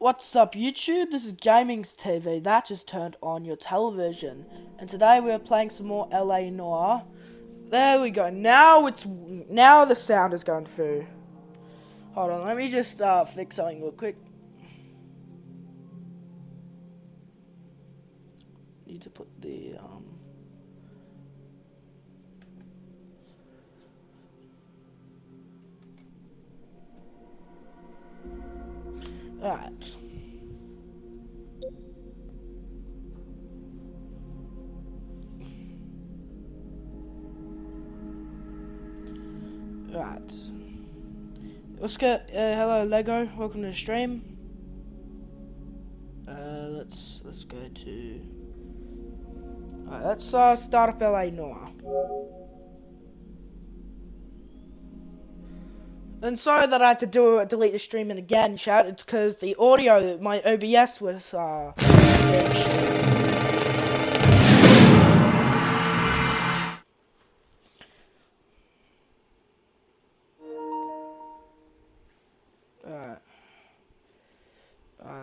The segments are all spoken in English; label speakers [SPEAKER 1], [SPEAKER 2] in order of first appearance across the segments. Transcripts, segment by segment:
[SPEAKER 1] What's up YouTube? This is Gaming's TV. That just turned on your television. And today we're playing some more L.A Noire. There we go. Now the sound is going through. Hold on, let me just fix something real quick. Need to put the Alright. Right. Let's get hello Lego, welcome to the stream. Let's go to alright, let's start up LA Noire. And sorry that I had to delete the stream and again, chat. It's because the audio, my OBS was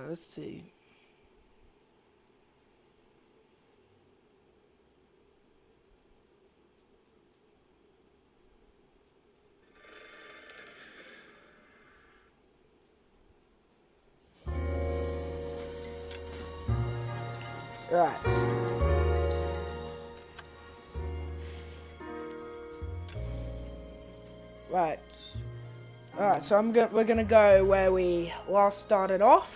[SPEAKER 1] let's see. Right. Right. Alright, so we're gonna go where we last started off.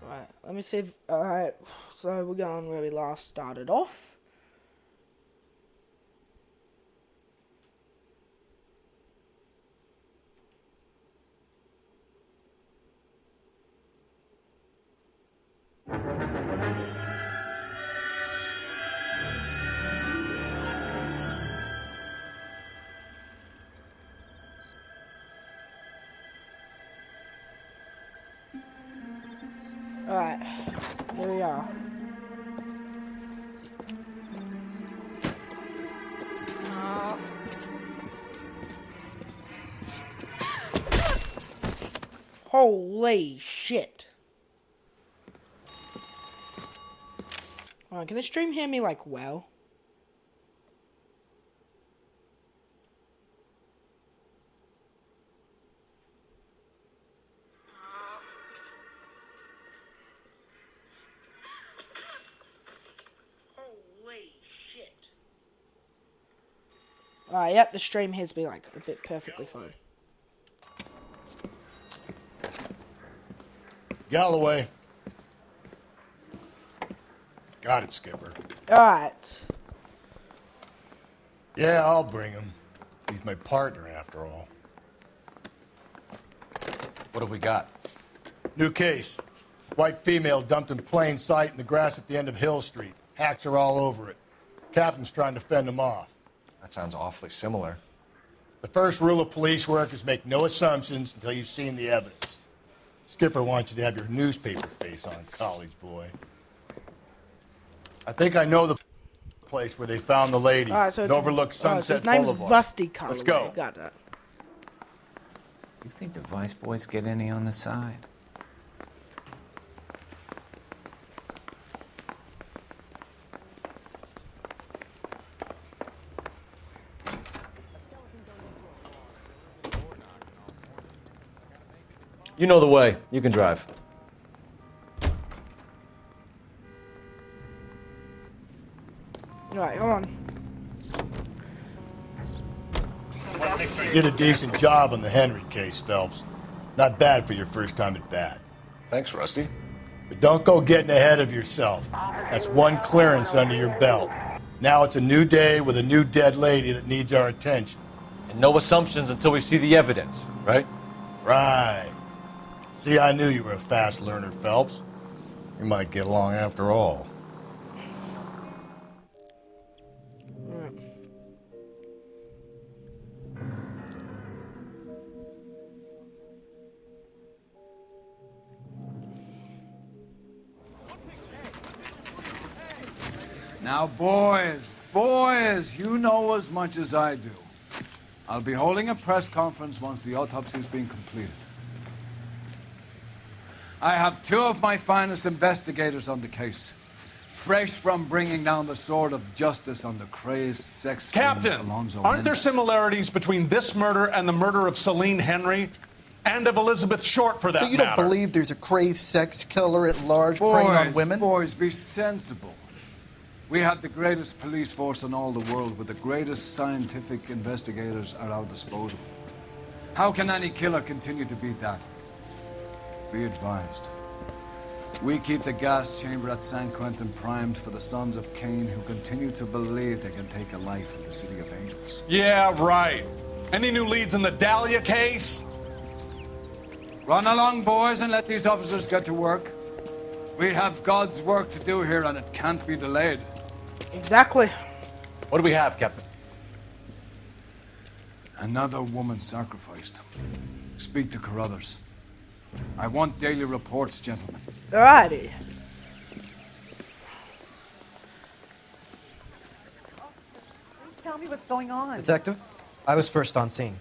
[SPEAKER 1] Right, let me see if, alright, so we're going where we last started off. Alright, here we are. Holy shit. Alright, can the stream hear me like well? Alright, yep, the stream hears me like a bit perfectly fine.
[SPEAKER 2] Galloway. Got it, Skipper.
[SPEAKER 1] Alright.
[SPEAKER 2] Yeah, I'll bring him. He's my partner, after all.
[SPEAKER 3] What have we got?
[SPEAKER 2] New case. White female dumped in plain sight in the grass at the end of Hill Street. Hacks are all over it. Captain's trying to fend them off.
[SPEAKER 3] That sounds awfully similar.
[SPEAKER 2] The first rule of police work is make no assumptions until you've seen the evidence. Skipper wants you to have your newspaper face on, college boy. I think I know the place where they found the lady.
[SPEAKER 1] So
[SPEAKER 2] it overlooks Sunset
[SPEAKER 1] his name's
[SPEAKER 2] Boulevard.
[SPEAKER 1] Rusty Calloway.
[SPEAKER 2] Let's go.
[SPEAKER 1] Got that.
[SPEAKER 4] You think the Vice Boys get any on the side?
[SPEAKER 3] You know the way. You can drive.
[SPEAKER 1] Alright, hold on.
[SPEAKER 2] You did a decent job on the Henry case, Phelps. Not bad for your first time at bat.
[SPEAKER 3] Thanks, Rusty.
[SPEAKER 2] But don't go getting ahead of yourself. That's one clearance under your belt. Now it's a new day with a new dead lady that needs our attention.
[SPEAKER 3] And no assumptions until we see the evidence, right?
[SPEAKER 2] Right. See, I knew you were a fast learner, Phelps. You might get along after all.
[SPEAKER 5] Now, boys, you know as much as I do. I'll be holding a press conference once the autopsy's been completed. I have two of my finest investigators on the case, fresh from bringing down the sword of justice on the crazed sex fiend
[SPEAKER 6] Captain,
[SPEAKER 5] Alonzo
[SPEAKER 6] aren't there
[SPEAKER 5] Mendez.
[SPEAKER 6] similarities between this murder and the murder of Celine Henry? And of Elizabeth Short, for that
[SPEAKER 7] So you
[SPEAKER 6] matter.
[SPEAKER 7] don't believe there's a crazed sex killer at large preying on women?
[SPEAKER 5] Boys, be sensible. We have the greatest police force in all the world with the greatest scientific investigators at our disposal. How can any killer continue to be that? Be advised. We keep the gas chamber at San Quentin primed for the sons of Cain who continue to believe they can take a life in the City of Angels.
[SPEAKER 6] Yeah, right. Any new leads in the Dahlia case?
[SPEAKER 5] Run along, boys, and let these officers get to work. We have God's work to do here, and it can't be delayed.
[SPEAKER 1] Exactly.
[SPEAKER 3] What do we have, Captain?
[SPEAKER 5] Another woman sacrificed. Speak to Carruthers. I want daily reports, gentlemen.
[SPEAKER 1] Alrighty.
[SPEAKER 8] Please tell me what's going on.
[SPEAKER 9] Detective, I was first on scene.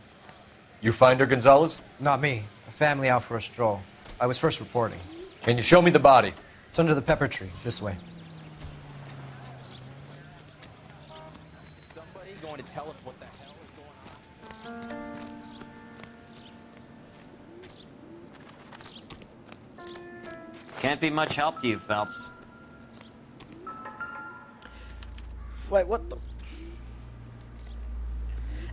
[SPEAKER 3] You find her, Gonzalez?
[SPEAKER 9] Not me. A family out for a stroll. I was first reporting.
[SPEAKER 3] Can you show me the body?
[SPEAKER 9] It's under the pepper tree, this way.
[SPEAKER 10] Somebody's going to tell us what the hell is going on.
[SPEAKER 11] Can't be much help to you, Phelps.
[SPEAKER 1] Wait, what the?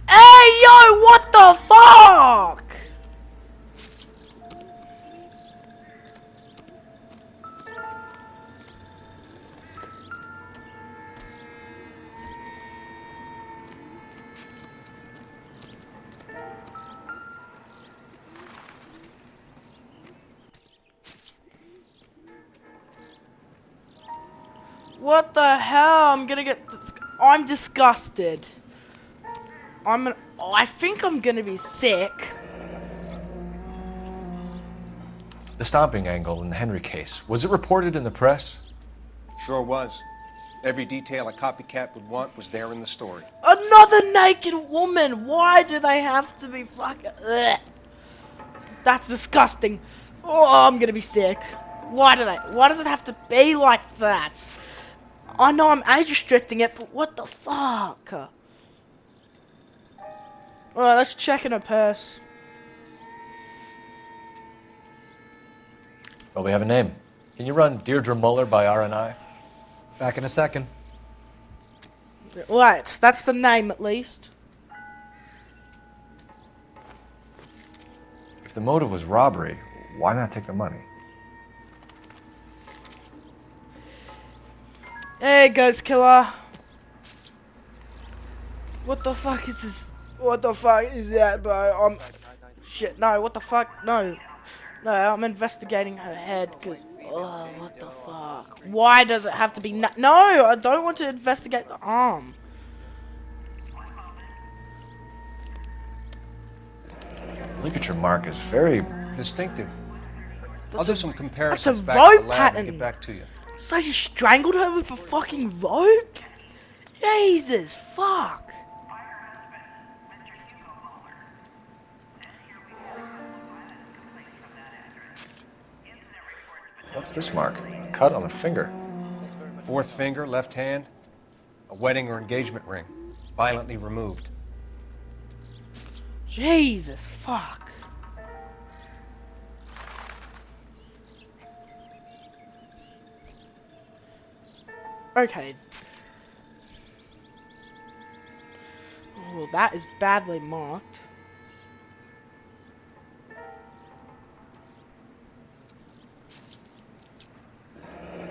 [SPEAKER 1] Hey, yo, what the fuck? What the hell? I'm gonna get. I'm disgusted. I think I'm gonna be sick.
[SPEAKER 3] The stomping angle in the Henry case, was it reported in the press?
[SPEAKER 12] Sure was. Every detail a copycat would want was there in the story.
[SPEAKER 1] Another naked woman. Why do they have to be fucking? Ugh. That's disgusting. Oh, I'm gonna be sick. Why does it have to be like that? I know I'm age restricting it, but what the fuck? Alright, let's check in her purse.
[SPEAKER 3] Well, we have a name. Can you run Deirdre Muller by RNI?
[SPEAKER 9] Back in a second.
[SPEAKER 1] Right, that's the name at least.
[SPEAKER 3] If the motive was robbery, why not take the money?
[SPEAKER 1] Hey, Ghost Killer. What the fuck is this? What the fuck is that, bro? Shit, no, what the fuck? No. No, I'm investigating her head, because... Oh, what the fuck? Why does it have to be... No, I don't want to investigate the arm.
[SPEAKER 3] Ligature mark is very...
[SPEAKER 12] Distinctive. I'll do some
[SPEAKER 1] That's
[SPEAKER 12] comparisons
[SPEAKER 1] a
[SPEAKER 12] back to the
[SPEAKER 1] vote
[SPEAKER 12] lab
[SPEAKER 1] pattern.
[SPEAKER 12] and get back to you.
[SPEAKER 1] So she strangled her with a fucking rope? Jesus, fuck.
[SPEAKER 3] What's this mark? Cut on the finger.
[SPEAKER 12] Fourth finger, left hand, a wedding or engagement ring, violently removed.
[SPEAKER 1] Jesus, fuck. Okay. Oh, that is badly marked.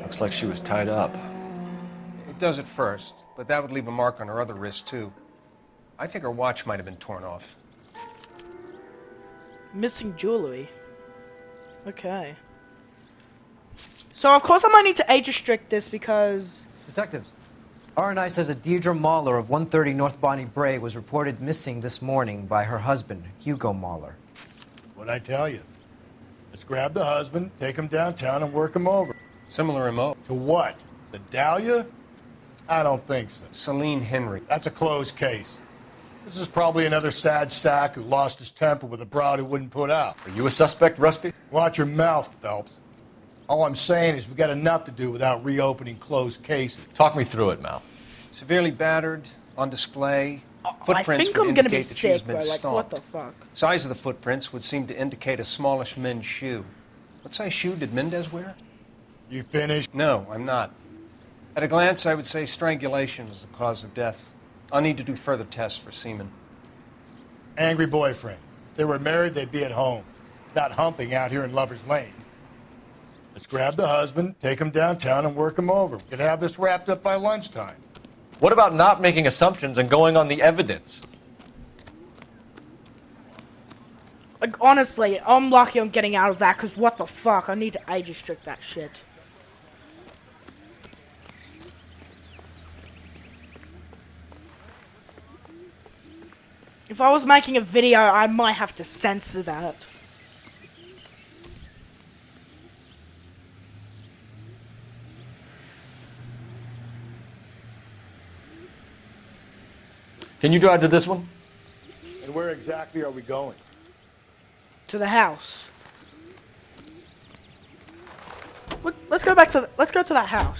[SPEAKER 3] Looks like she was tied up.
[SPEAKER 12] It does at first, but that would leave a mark on her other wrist, too. I think her watch might have been torn off.
[SPEAKER 1] Missing jewelry. Okay. So, of course, I might need to age restrict this because...
[SPEAKER 9] Detectives, RNI says that Deirdre Mahler of 130 North Bonnie Bray was reported missing this morning by her husband, Hugo Mahler.
[SPEAKER 2] What'd I tell you? Let's grab the husband, take him downtown, and work him over.
[SPEAKER 12] Similar MO.
[SPEAKER 2] To what? The Dahlia? I don't think so.
[SPEAKER 12] Celine Henry.
[SPEAKER 2] That's a closed case. This is probably another sad sack who lost his temper with a broad who wouldn't put out.
[SPEAKER 3] Are you a suspect, Rusty?
[SPEAKER 2] Watch your mouth, Phelps. All I'm saying is we got enough to do without reopening closed cases.
[SPEAKER 3] Talk me through it, Mal.
[SPEAKER 12] Severely battered, on display.
[SPEAKER 1] I
[SPEAKER 12] Footprints
[SPEAKER 1] think
[SPEAKER 12] would
[SPEAKER 1] I'm gonna be
[SPEAKER 12] indicate that she has
[SPEAKER 1] sick,
[SPEAKER 12] been
[SPEAKER 1] bro. Like, what
[SPEAKER 12] stomped.
[SPEAKER 1] the fuck?
[SPEAKER 12] Size of the footprints would seem to indicate a smallish men's shoe. What size shoe did Mendez wear?
[SPEAKER 2] You finished?
[SPEAKER 12] No, I'm not. At a glance, I would say strangulation was the cause of death. I'll need to do further tests for semen.
[SPEAKER 2] Angry boyfriend. If they were married, they'd be at home, not humping out here in Lover's Lane. Let's grab the husband, take him downtown, and work him over. We could have this wrapped up by lunchtime.
[SPEAKER 3] What about not making assumptions and going on the evidence?
[SPEAKER 1] Like, honestly, I'm lucky I'm getting out of that, because what the fuck? I need to age restrict that shit. If I was making a video, I might have to censor that.
[SPEAKER 3] Can you drive to this one?
[SPEAKER 2] And where exactly are we going?
[SPEAKER 1] To the house. Let's go back to let's go to that house.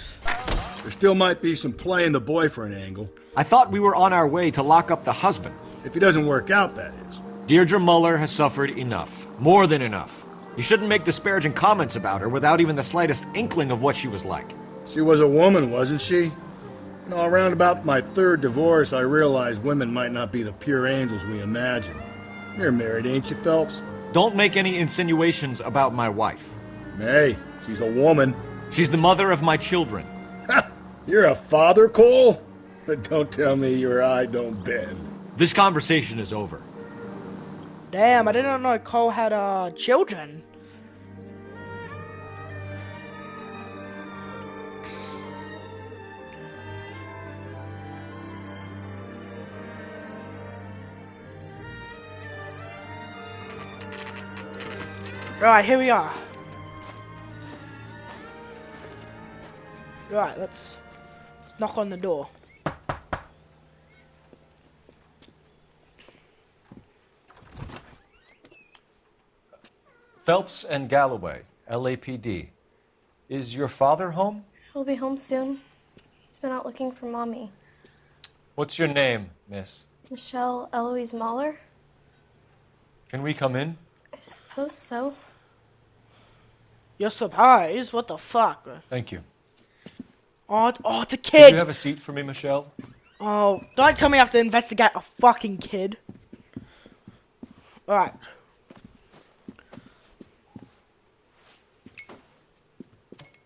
[SPEAKER 2] There still might be some playing the boyfriend angle.
[SPEAKER 13] I thought we were on our way to lock up the husband.
[SPEAKER 2] If he doesn't work out, that is.
[SPEAKER 13] Deirdre Muller has suffered enough. More than enough. You shouldn't make disparaging comments about her without even the slightest inkling of what she was like.
[SPEAKER 2] She was a woman, wasn't she? You know, around about my third divorce, I realized women might not be the pure angels we imagine. You're married, ain't you, Phelps?
[SPEAKER 13] Don't make any insinuations about my wife.
[SPEAKER 2] Hey, she's a woman.
[SPEAKER 13] She's the mother of my children.
[SPEAKER 2] You're a father, Cole? Don't tell me your eye don't bend.
[SPEAKER 13] This conversation is over.
[SPEAKER 1] Damn, I didn't know Cole had children. Right, here we are. Right, let's knock on the door.
[SPEAKER 3] Phelps and Galloway, LAPD. Is your father home?
[SPEAKER 14] He'll be home soon. He's been out looking for Mommy.
[SPEAKER 3] What's your name, miss?
[SPEAKER 14] Michelle Eloise Mahler?
[SPEAKER 3] Can we come in?
[SPEAKER 14] I suppose so.
[SPEAKER 1] You're surprised? What the fuck?
[SPEAKER 3] Thank you.
[SPEAKER 1] Oh, it's a
[SPEAKER 3] Could
[SPEAKER 1] kid!
[SPEAKER 3] you have a seat for me, Michelle?
[SPEAKER 1] Oh, don't tell me I have to investigate a fucking kid. Alright.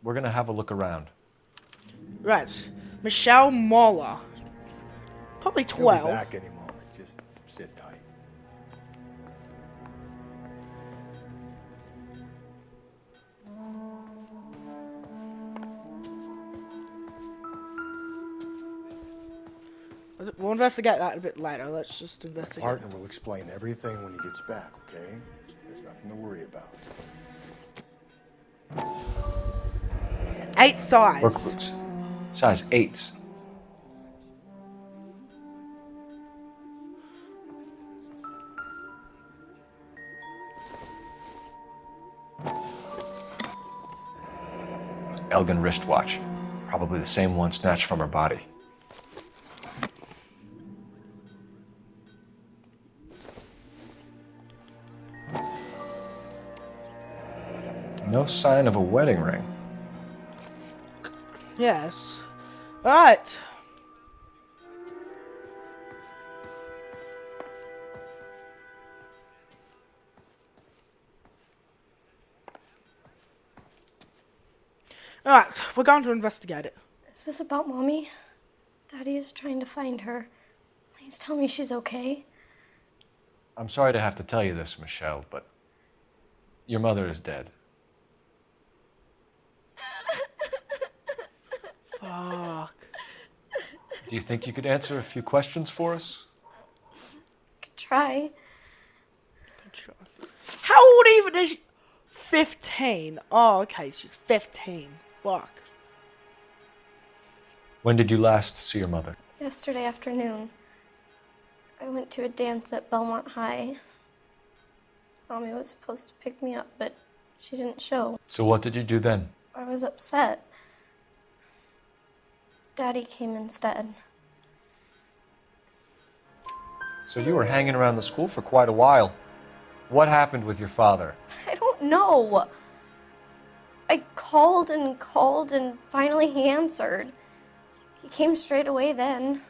[SPEAKER 3] We're gonna have a look around.
[SPEAKER 1] Right. Michelle Mahler. Probably
[SPEAKER 2] He'll
[SPEAKER 1] 12.
[SPEAKER 2] be back any moment. Just sit tight.
[SPEAKER 1] We'll investigate that a bit later. Let's just investigate.
[SPEAKER 2] Partner will explain everything when he gets back, okay? There's nothing to worry about.
[SPEAKER 1] 8 size.
[SPEAKER 3] Work boots. Size 8s. Elgin wristwatch. Probably the same one snatched from her body. No sign of a wedding ring.
[SPEAKER 1] Yes. Alright. Alright, we're going to investigate it.
[SPEAKER 14] Is this about Mommy? Daddy is trying to find her. Please tell me she's okay.
[SPEAKER 3] I'm sorry to have to tell you this, Michelle, but your mother is dead.
[SPEAKER 1] Fuck.
[SPEAKER 3] Do you think you could answer a few questions for us?
[SPEAKER 14] Could try.
[SPEAKER 1] How old even is she? 15. Oh, okay, she's 15. Fuck.
[SPEAKER 3] When did you last see your mother?
[SPEAKER 14] Yesterday afternoon. I went to a dance at Belmont High. Mommy was supposed to pick me up, but she didn't show.
[SPEAKER 3] So what did you do then?
[SPEAKER 14] I was upset. Daddy came instead.
[SPEAKER 3] So you were hanging around the school for quite a while. What happened with your father?
[SPEAKER 14] I don't know. I called and finally he answered. He came straight away then.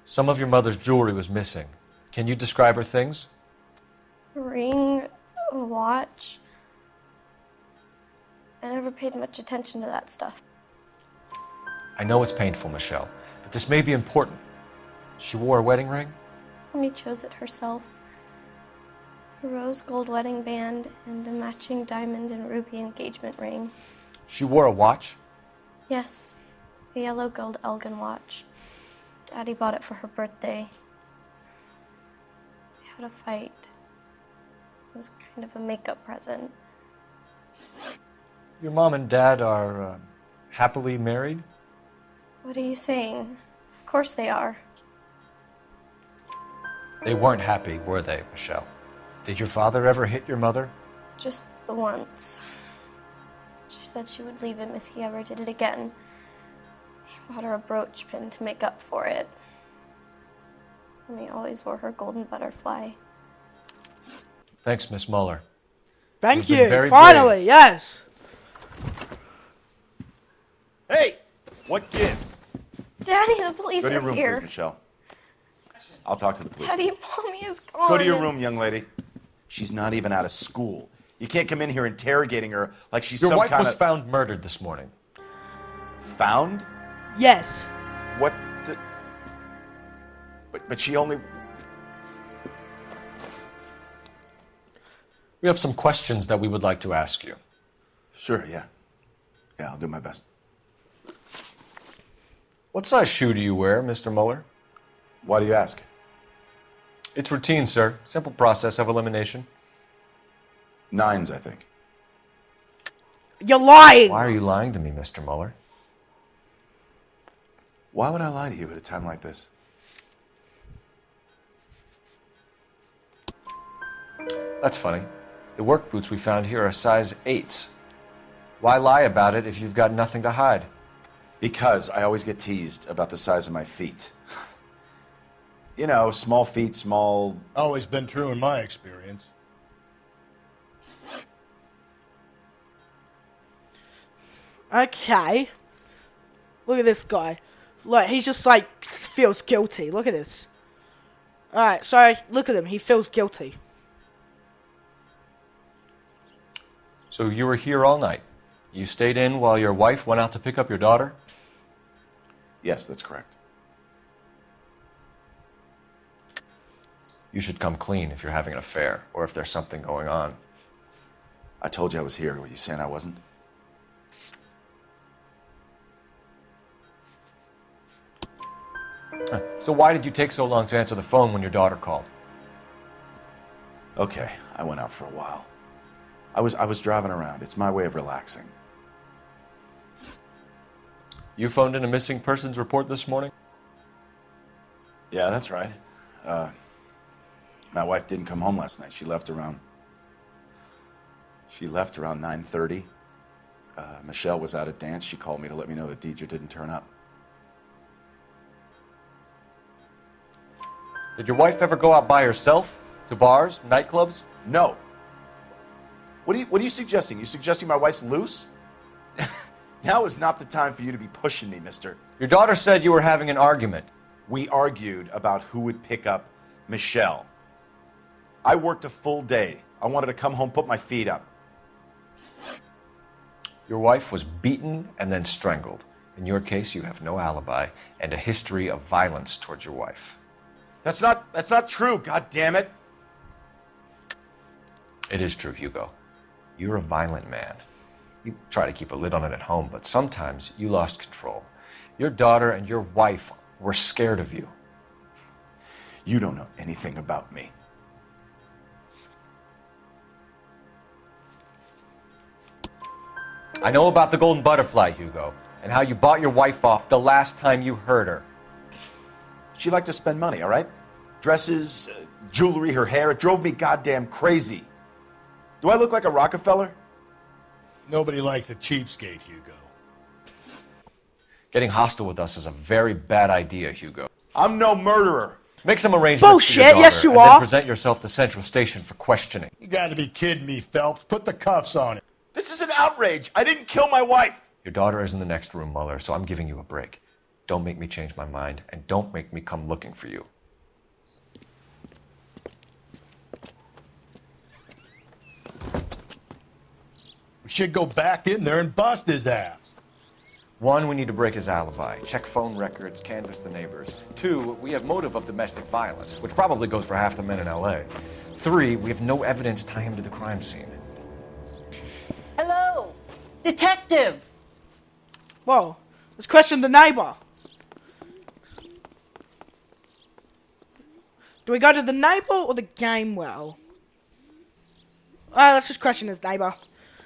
[SPEAKER 3] Some of your mother's jewelry was missing. Can you describe her things?
[SPEAKER 14] A ring, a watch. I never paid much attention to that stuff.
[SPEAKER 3] I know it's painful, Michelle, but this may be important. She wore a wedding ring?
[SPEAKER 14] Mommy chose it herself. A rose gold wedding band and a matching diamond and ruby engagement ring.
[SPEAKER 3] She wore a watch?
[SPEAKER 14] Yes, a yellow gold Elgin watch. Daddy bought it for her birthday. We had a fight. It was kind of a makeup present.
[SPEAKER 3] Your mom and dad are happily married?
[SPEAKER 14] What are you saying? Of course they are.
[SPEAKER 3] They weren't happy, were they, Michelle? Did your father ever hit your mother?
[SPEAKER 14] Just the once. She said she would leave him if he ever did it again. He bought her a brooch pin to make up for it. And he always wore her golden butterfly.
[SPEAKER 3] Thanks, Miss Muller.
[SPEAKER 1] Thank
[SPEAKER 3] You've been
[SPEAKER 1] you.
[SPEAKER 3] very
[SPEAKER 1] Finally,
[SPEAKER 3] brave.
[SPEAKER 1] yes.
[SPEAKER 10] Hey, what gives?
[SPEAKER 14] Daddy, the police
[SPEAKER 10] Go to your
[SPEAKER 14] are
[SPEAKER 10] room,
[SPEAKER 14] here.
[SPEAKER 10] please, Michelle. I'll talk to the police.
[SPEAKER 14] Daddy, Mommy is gone.
[SPEAKER 10] Go to your room, young lady. She's not even out of school. You can't come in here interrogating her like she's
[SPEAKER 3] Your
[SPEAKER 10] some
[SPEAKER 3] wife
[SPEAKER 10] kind
[SPEAKER 3] was
[SPEAKER 10] of...
[SPEAKER 3] found murdered this morning.
[SPEAKER 10] Found?
[SPEAKER 1] Yes.
[SPEAKER 10] What? But she only...
[SPEAKER 3] We have some questions that we would like to ask you.
[SPEAKER 10] Sure, yeah. Yeah, I'll do my best.
[SPEAKER 3] What size shoe do you wear, Mr. Muller?
[SPEAKER 10] Why do you ask?
[SPEAKER 3] It's routine, sir. Simple process of elimination.
[SPEAKER 10] 9s, I think.
[SPEAKER 1] You're lying.
[SPEAKER 3] Why are you lying to me, Mr. Muller?
[SPEAKER 10] Why would I lie to you at a time like this?
[SPEAKER 3] That's funny. The work boots we found here are size 8s. Why lie about it if you've got nothing to hide?
[SPEAKER 10] Because I always get teased about the size of my feet. You know, small feet, small...
[SPEAKER 2] Always been true in my experience.
[SPEAKER 1] Okay. Look at this guy. Look, he's just like feels guilty. Look at this. Alright, so look at him. He feels guilty.
[SPEAKER 3] So you were here all night. You stayed in while your wife went out to pick up your daughter?
[SPEAKER 10] Yes, that's correct.
[SPEAKER 3] You should come clean if you're having an affair or if there's something going on.
[SPEAKER 10] I told you I was here. Were you saying I wasn't?
[SPEAKER 3] So why did you take so long to answer the phone when your daughter called?
[SPEAKER 10] Okay, I went out for a while. I was driving around. It's my way of relaxing.
[SPEAKER 3] You phoned in a missing persons report this morning?
[SPEAKER 10] Yeah, that's right. My wife didn't come home last night. She left around 9:30. Michelle was out at dance. She called me to let me know that Deidre didn't turn up.
[SPEAKER 3] Did your wife ever go out by herself? To bars, nightclubs?
[SPEAKER 10] No. What are you suggesting? You suggesting my wife's loose? Now is not the time for you to be pushing me, mister.
[SPEAKER 3] Your daughter said you were having an argument.
[SPEAKER 10] We argued about who would pick up Michelle. I worked a full day. I wanted to come home, put my feet up.
[SPEAKER 3] Your wife was beaten and then strangled. In your case, you have no alibi and a history of violence towards your wife.
[SPEAKER 10] That's not true, God damn it.
[SPEAKER 3] It is true, Hugo. You're a violent man. You try to keep a lid on it at home, but sometimes you lost control. Your daughter and your wife were scared of you.
[SPEAKER 10] You don't know anything about me.
[SPEAKER 3] I know about the golden butterfly, Hugo, and how you bought your wife off the last time you heard her.
[SPEAKER 10] She liked to spend money, all right? Dresses, jewelry, her hair. It drove me goddamn crazy. Do I look like a Rockefeller?
[SPEAKER 2] Nobody likes a cheapskate, Hugo.
[SPEAKER 3] Getting hostile with us is a very bad idea, Hugo.
[SPEAKER 10] I'm no murderer.
[SPEAKER 3] Make some arrangements for your
[SPEAKER 1] Bullshit,
[SPEAKER 3] daughter,
[SPEAKER 1] yes you
[SPEAKER 3] and
[SPEAKER 1] are.
[SPEAKER 3] then present yourself to Central Station for questioning.
[SPEAKER 2] You gotta be kidding me, Phelps. Put the cuffs on it.
[SPEAKER 10] This is an outrage. I didn't kill my wife.
[SPEAKER 3] Your daughter is in the next room, Mueller, so I'm giving you a break. Don't make me change my mind, and don't make me come looking for you.
[SPEAKER 2] We should go back in there and bust his ass.
[SPEAKER 3] 1, we need to break his alibi. Check phone records, canvass the neighbors. 2, we have motive of domestic violence, which probably goes for half the men in L.A. 3, we have no evidence to tie him to the crime scene.
[SPEAKER 8] Hello, detective.
[SPEAKER 1] Whoa, let's question the neighbor. Do we go to the neighbor or the game well? Alright, let's just question his neighbor.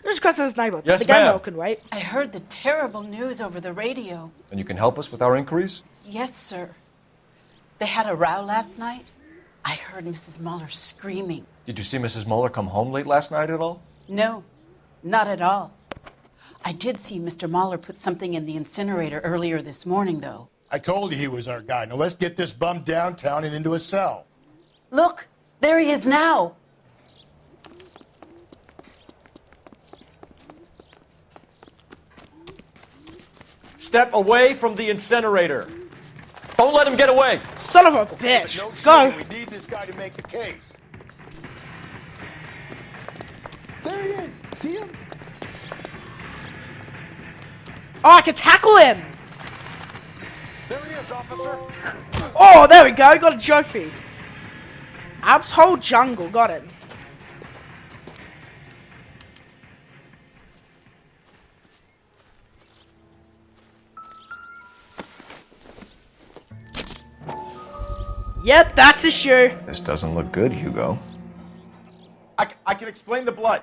[SPEAKER 1] Let's just question his neighbor.
[SPEAKER 3] Yes,
[SPEAKER 1] the game
[SPEAKER 3] ma'am.
[SPEAKER 1] well can wait.
[SPEAKER 8] I heard the terrible news over the radio.
[SPEAKER 3] And you can help us with our inquiries?
[SPEAKER 8] Yes, sir. They had a row last night. I heard Mrs. Mueller screaming.
[SPEAKER 3] Did you see Mrs. Mueller come home late last night at all?
[SPEAKER 8] No, not at all. I did see Mr. Mueller put something in the incinerator earlier this morning, though.
[SPEAKER 2] I told you he was our guy. Now let's get this bum downtown and into a cell.
[SPEAKER 8] Look, there he is now.
[SPEAKER 3] Step away from the incinerator. Don't let him get away.
[SPEAKER 1] Son of a bitch.
[SPEAKER 2] No
[SPEAKER 1] Go.
[SPEAKER 2] shooting. We need this guy to make the case. There he is. See him?
[SPEAKER 1] Oh, I can tackle him.
[SPEAKER 2] There he is, officer.
[SPEAKER 1] Oh, there we go. Got a trophy. Ab's whole jungle. Got it. Yep, that's a shoe.
[SPEAKER 3] This doesn't look good, Hugo.
[SPEAKER 10] I can explain the blood.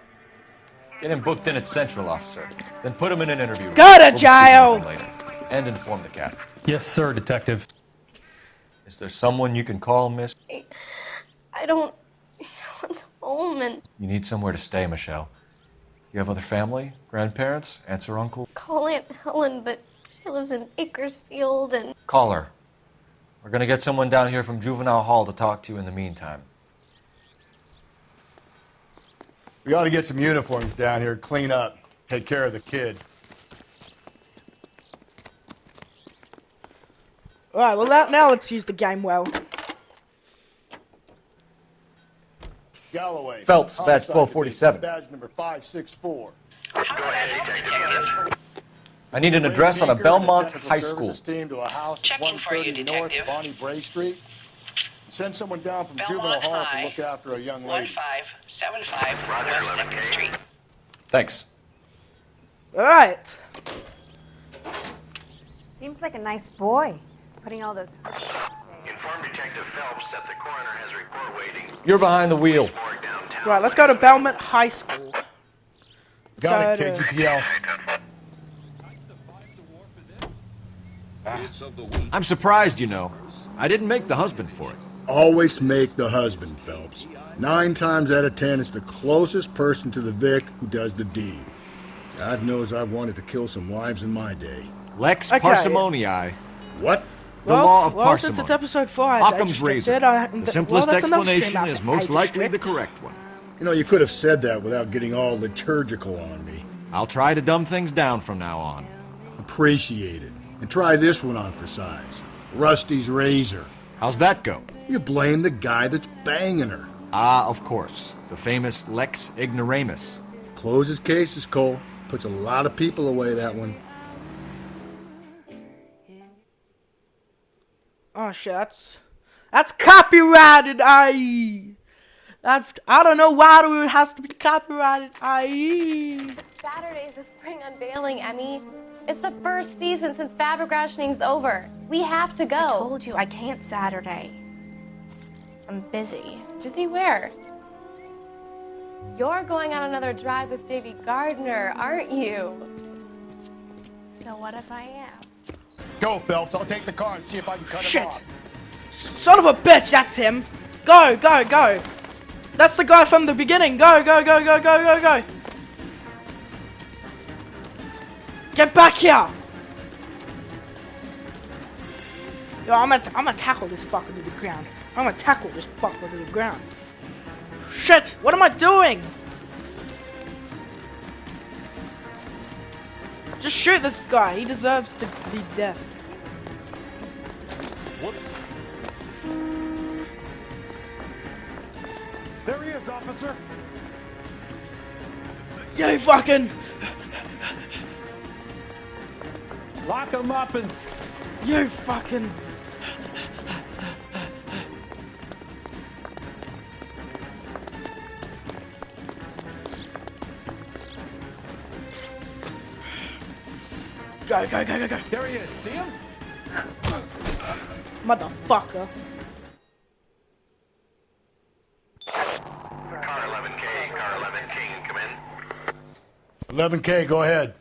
[SPEAKER 3] Get him booked in at Central, officer. Then put him in an interview room.
[SPEAKER 1] Go to
[SPEAKER 3] We'll be speaking
[SPEAKER 1] jail.
[SPEAKER 3] with him later. And inform the cat.
[SPEAKER 15] Yes, sir, detective.
[SPEAKER 3] Is there someone you can call, miss?
[SPEAKER 14] I don't want home and
[SPEAKER 3] You need somewhere to stay, Michelle. You have other family? Grandparents? Aunts or uncle?
[SPEAKER 14] call Aunt Helen, but she lives in Bakersfield and
[SPEAKER 3] Call her. We're gonna get someone down here from Juvenile Hall to talk to you in the meantime.
[SPEAKER 2] We ought to get some uniforms down here, clean up, take care of the kid.
[SPEAKER 1] Alright, well now let's use the game well.
[SPEAKER 2] Galloway.
[SPEAKER 3] Phelps, badge
[SPEAKER 2] Homicide
[SPEAKER 3] 1247.
[SPEAKER 2] Division, Badge number 564.
[SPEAKER 3] I need an address on a
[SPEAKER 2] Beaker,
[SPEAKER 3] Belmont
[SPEAKER 2] technical
[SPEAKER 3] High
[SPEAKER 2] services
[SPEAKER 3] School.
[SPEAKER 2] Team to a house at 130 North Bonnie Bray Street. Send someone down from Juvenile Hall to look after a young lady.
[SPEAKER 16] 1575 West 2nd Street.
[SPEAKER 3] Thanks.
[SPEAKER 1] Alright.
[SPEAKER 17] Seems like a nice boy. Putting all those...
[SPEAKER 16] Inform Detective Phelps that the coroner has a report waiting.
[SPEAKER 3] You're behind the wheel.
[SPEAKER 1] Right, let's go to Belmont High School.
[SPEAKER 2] Got
[SPEAKER 1] Go
[SPEAKER 2] it,
[SPEAKER 1] to-
[SPEAKER 2] KGPL.
[SPEAKER 13] I'm surprised, you know. I didn't make the husband for it.
[SPEAKER 2] Always make the husband, Phelps. 9 times out of 10, it's the closest person to the Vic who does the deed. God knows I've wanted to kill some wives in my day.
[SPEAKER 13] Lex
[SPEAKER 1] Okay.
[SPEAKER 13] parsimoniae.
[SPEAKER 2] What?
[SPEAKER 13] The law of
[SPEAKER 1] well,
[SPEAKER 13] parsimony.
[SPEAKER 1] since it's episode 4, I
[SPEAKER 13] Occam's
[SPEAKER 1] aged
[SPEAKER 13] razor.
[SPEAKER 1] it. I-
[SPEAKER 13] The simplest
[SPEAKER 1] well, that's enough
[SPEAKER 13] explanation
[SPEAKER 1] stream
[SPEAKER 13] is
[SPEAKER 1] after
[SPEAKER 13] most
[SPEAKER 1] age
[SPEAKER 13] likely
[SPEAKER 1] strict.
[SPEAKER 13] the correct one.
[SPEAKER 2] You know, you could have said that without getting all liturgical on me.
[SPEAKER 13] I'll try to dumb things down from now on.
[SPEAKER 2] Appreciate it. And try this one on for size. Rusty's razor.
[SPEAKER 13] How's that go?
[SPEAKER 2] You blame the guy that's banging her.
[SPEAKER 13] Ah, of course. The famous Lex ignoramus.
[SPEAKER 2] Closes cases, Cole. Puts a lot of people away, that one.
[SPEAKER 1] Oh shit, that's copyrighted, I don't know why it has to be copyrighted,
[SPEAKER 14] Saturday's the spring unveiling, Emmy. It's the first season since Fabric-rationing's over. We have to go.
[SPEAKER 17] I told you I can't Saturday. I'm busy.
[SPEAKER 14] Busy where? You're going on another drive with Davy Gardner, aren't you?
[SPEAKER 17] So what if I am?
[SPEAKER 2] Go, Phelps. I'll take the car and see if I can cut him
[SPEAKER 1] Shit.
[SPEAKER 2] off.
[SPEAKER 1] Son of a bitch, that's him. Go, go, go. That's the guy from the beginning. Go, go, go, go, go, go, go. Get back here. Yo, I'm gonna tackle this fucker to the ground. I'm gonna tackle this fucker to the ground. Shit, what am I doing? Just shoot this guy. He deserves to be dead.
[SPEAKER 6] What? There he is, officer.
[SPEAKER 1] You fucking.
[SPEAKER 6] Lock him up and.
[SPEAKER 1] You fucking. Go, go, go, go, go.
[SPEAKER 6] There he is. See him?
[SPEAKER 1] Motherfucker.
[SPEAKER 16] Car 11K, car 11 King, come in.
[SPEAKER 2] 11K, go ahead.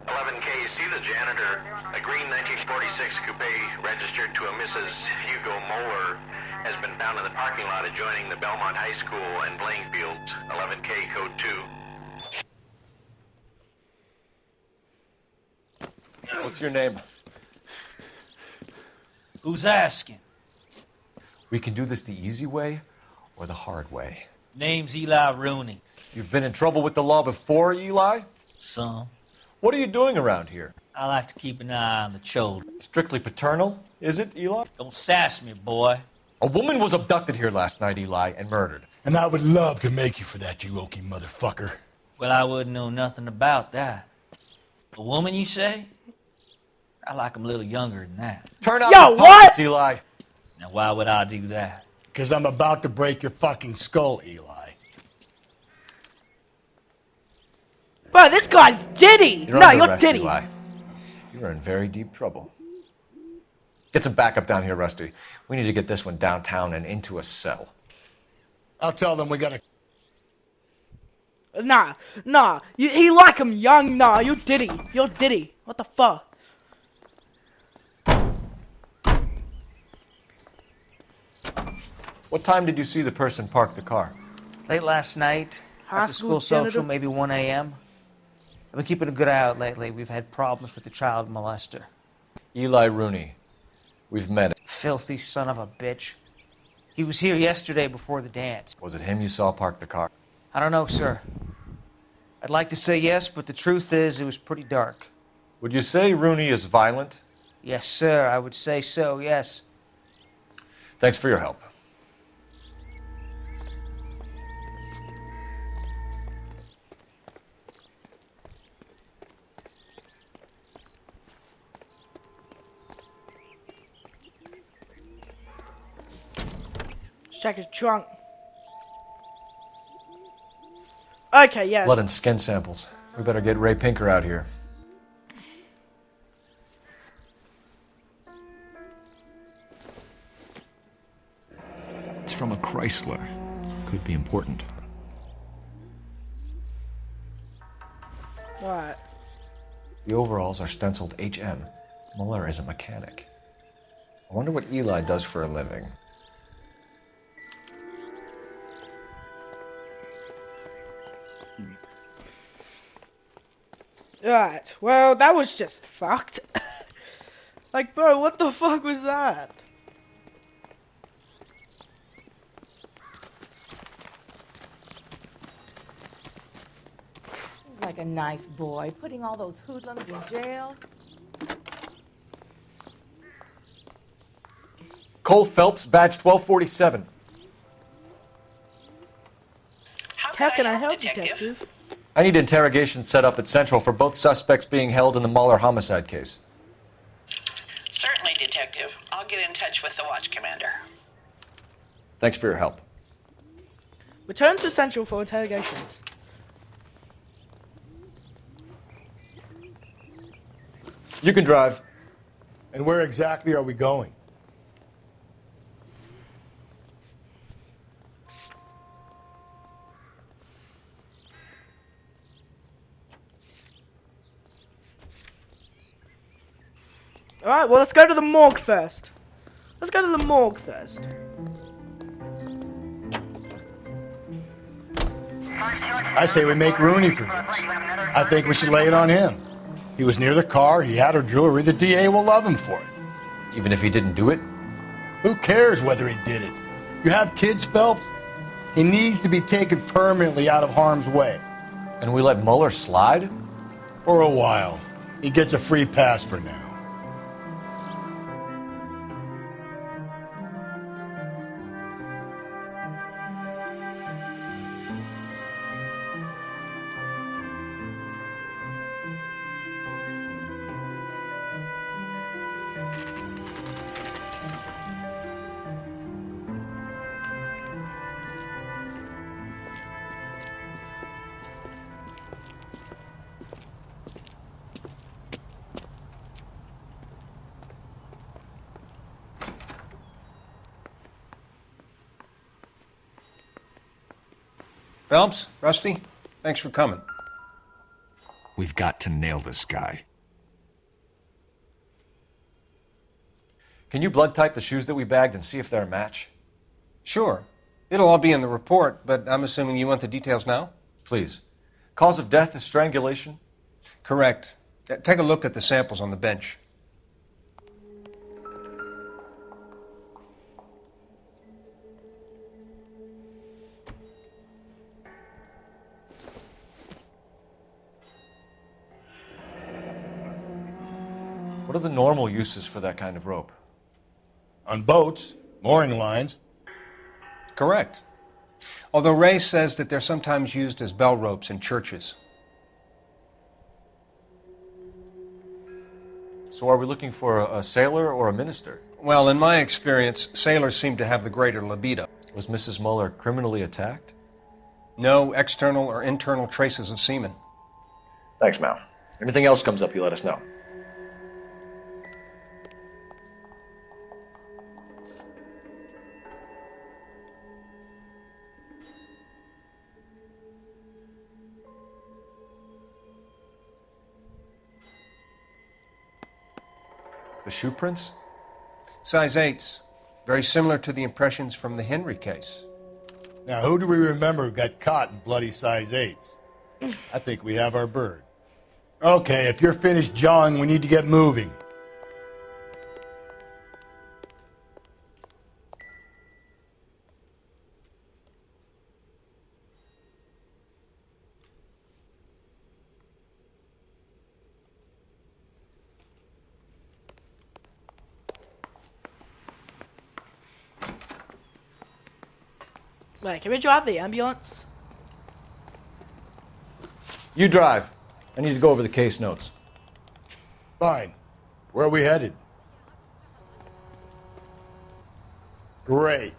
[SPEAKER 16] 11K, see the janitor. A green 1946 coupe registered to a Mrs. Hugo Moeller has been found in the parking lot adjoining the Belmont High School and playing fields. 11K, code 2.
[SPEAKER 3] What's your name?
[SPEAKER 15] Who's asking?
[SPEAKER 3] We can do this the easy way or the hard way.
[SPEAKER 15] Name's Eli Rooney.
[SPEAKER 3] You've been in trouble with the law before, Eli?
[SPEAKER 15] Some.
[SPEAKER 3] What are you doing around here?
[SPEAKER 15] I like to keep an eye on the children.
[SPEAKER 3] Strictly paternal, is it, Eli?
[SPEAKER 15] Don't sass me, boy.
[SPEAKER 3] A woman was abducted here last night, Eli, and murdered.
[SPEAKER 2] And I would love to make you for that, you oaky motherfucker.
[SPEAKER 15] Well, I wouldn't know nothing about that. A woman, you say? I like 'em a little younger than that.
[SPEAKER 3] Turn out your pockets, Eli.
[SPEAKER 15] Now, why would I do that?
[SPEAKER 2] Because I'm about to break your fucking skull, Eli.
[SPEAKER 1] Bro, this guy's Diddy.
[SPEAKER 3] You're
[SPEAKER 1] No,
[SPEAKER 3] under
[SPEAKER 1] you're
[SPEAKER 3] arrest,
[SPEAKER 1] Diddy.
[SPEAKER 3] Eli. You are in very deep trouble. Get some backup down here, Rusty. We need to get this one downtown and into a cell.
[SPEAKER 2] I'll tell them we gotta...
[SPEAKER 1] Nah, nah. He like him young. Nah, you're Diddy. You're Diddy. What the fuck?
[SPEAKER 3] What time did you see the person park the car?
[SPEAKER 7] Late last night,
[SPEAKER 1] High
[SPEAKER 7] after
[SPEAKER 1] school
[SPEAKER 7] school social,
[SPEAKER 1] janitor?
[SPEAKER 7] maybe 1 a.m. I've been keeping a good eye out lately. We've had problems with the child molester.
[SPEAKER 3] Eli Rooney. We've met.
[SPEAKER 7] Filthy son of a bitch. He was here yesterday before the dance.
[SPEAKER 3] Was it him you saw park the car?
[SPEAKER 7] I don't know, sir. I'd like to say yes, but the truth is it was pretty dark.
[SPEAKER 3] Would you say Rooney is violent?
[SPEAKER 7] Yes, sir, I would say so, yes.
[SPEAKER 3] Thanks for your help.
[SPEAKER 1] Check his trunk. Okay, yeah.
[SPEAKER 3] Blood and skin samples. We better get Ray Pinker out here.
[SPEAKER 13] It's from a Chrysler. Could be important.
[SPEAKER 1] Alright.
[SPEAKER 3] The overalls are stenciled HM. Muller is a mechanic. I wonder what Eli does for a living.
[SPEAKER 1] Right. Well, that was just fucked. Like, bro, what the fuck was that?
[SPEAKER 18] Seems like a nice boy, putting all those hoodlums in jail.
[SPEAKER 3] Cole Phelps, badge 1247.
[SPEAKER 1] How can I help, detective?
[SPEAKER 3] I need interrogation set up at Central for both suspects being held in the Muller homicide case.
[SPEAKER 19] Certainly, Detective. I'll get in touch with the watch commander.
[SPEAKER 3] Thanks for your help.
[SPEAKER 1] Return to Central for interrogations.
[SPEAKER 3] You can drive.
[SPEAKER 2] And where exactly are we going?
[SPEAKER 1] Alright, well, let's go to the morgue first. Let's go to the morgue first.
[SPEAKER 2] I say we make Rooney for this. I think we should lay it on him. He was near the car, he had her jewelry, the DA will love him for it.
[SPEAKER 3] Even if he didn't do it?
[SPEAKER 2] Who cares whether he did it? You have kids, Phelps? He needs to be taken permanently out of harm's way.
[SPEAKER 3] And we let Mueller slide?
[SPEAKER 2] For a while. He gets a free pass for now.
[SPEAKER 12] Phelps, Rusty, thanks for coming.
[SPEAKER 13] We've got to nail this guy.
[SPEAKER 3] Can you blood type the shoes that we bagged and see if they're a match?
[SPEAKER 12] Sure. It'll all be in the report, but I'm assuming you want the details now?
[SPEAKER 3] Please. Cause of death is strangulation?
[SPEAKER 12] Correct. Take a look at the samples on the bench.
[SPEAKER 3] What are the normal uses for that kind of rope?
[SPEAKER 2] On boats, mooring lines.
[SPEAKER 12] Correct. Although Ray says that they're sometimes used as bell ropes in churches.
[SPEAKER 3] So are we looking for a sailor or a minister?
[SPEAKER 12] Well, in my experience, sailors seem to have the greater libido.
[SPEAKER 3] Was Mrs. Mueller criminally attacked?
[SPEAKER 12] No external or internal traces of semen.
[SPEAKER 3] Thanks, Mal. Anything else comes up, you let us know. The shoe prints?
[SPEAKER 12] Size 8s. Very similar to the impressions from the Henry case.
[SPEAKER 2] Now, who do we remember who got caught in bloody size 8s? I think we have our bird. Okay, if you're finished jawing, we need to get moving.
[SPEAKER 1] Wait, can we drive the ambulance?
[SPEAKER 3] You drive. I need to go over the case notes.
[SPEAKER 2] Fine. Where are we headed? Great.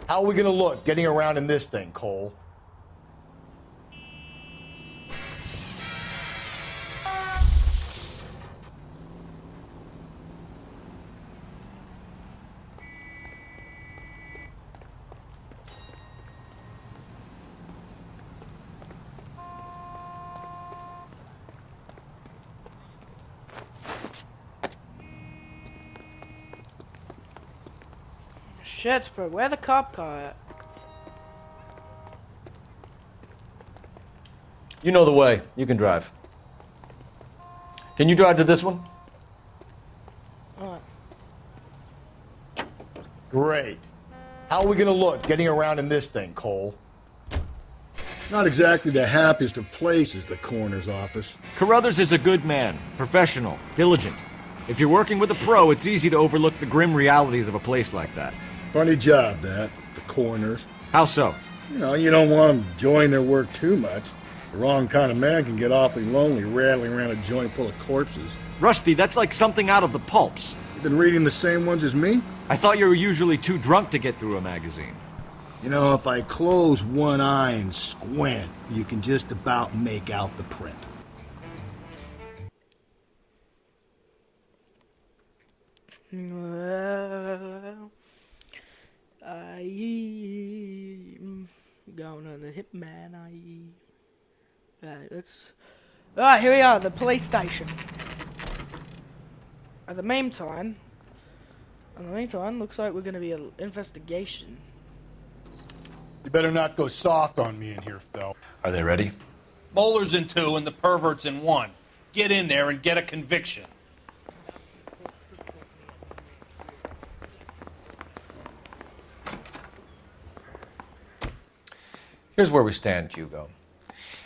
[SPEAKER 2] How are we going to look getting around in this thing, Cole?
[SPEAKER 1] Shit, bro, where the cop car at?
[SPEAKER 3] You know the way. You can drive. Can you drive to this one?
[SPEAKER 1] Alright.
[SPEAKER 2] Great. How are we going to look getting around in this thing, Cole? Not exactly the happiest of places, the coroner's office.
[SPEAKER 13] Carruthers is a good man, professional, diligent. If you're working with a pro, it's easy to overlook the grim realities of a place like that.
[SPEAKER 2] Funny job, that. The coroner's.
[SPEAKER 13] How so?
[SPEAKER 2] You know, you don't want them enjoying their work too much. The wrong kind of man can get awfully lonely rattling around a joint full of corpses.
[SPEAKER 13] Rusty, that's like something out of the pulps.
[SPEAKER 2] You been reading the same ones as me?
[SPEAKER 13] I thought you were usually too drunk to get through a magazine.
[SPEAKER 2] You know, if I close one eye and squint, you can just about make out the print.
[SPEAKER 1] I'm going on the hitman. Right, let's. Alright, here we are, the police station. At the meantime, In the meantime, looks like we're going to be an investigation.
[SPEAKER 2] You better not go soft on me in here, Phil.
[SPEAKER 3] Are they ready?
[SPEAKER 6] Moeller's in 2 and the pervert's in 1. Get in there and get a conviction.
[SPEAKER 3] Here's where we stand, Hugo.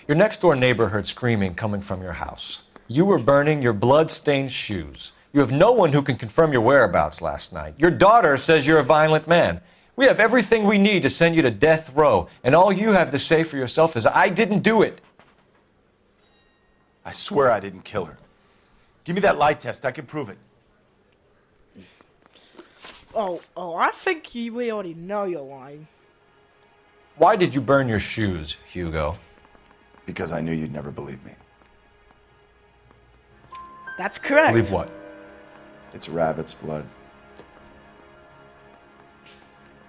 [SPEAKER 3] Your next-door neighbor heard screaming coming from your house. You were burning your blood-stained shoes. You have no one who can confirm your whereabouts last night. Your daughter says you're a violent man. We have everything we need to send you to death row, and all you have to say for yourself is, I didn't do it.
[SPEAKER 10] I swear I didn't kill her. Give me that lie test. I can prove it.
[SPEAKER 1] I think we already know you're lying.
[SPEAKER 3] Why did you burn your shoes, Hugo?
[SPEAKER 10] Because I knew you'd never believe me.
[SPEAKER 1] That's correct.
[SPEAKER 3] Believe what?
[SPEAKER 10] It's rabbit's blood.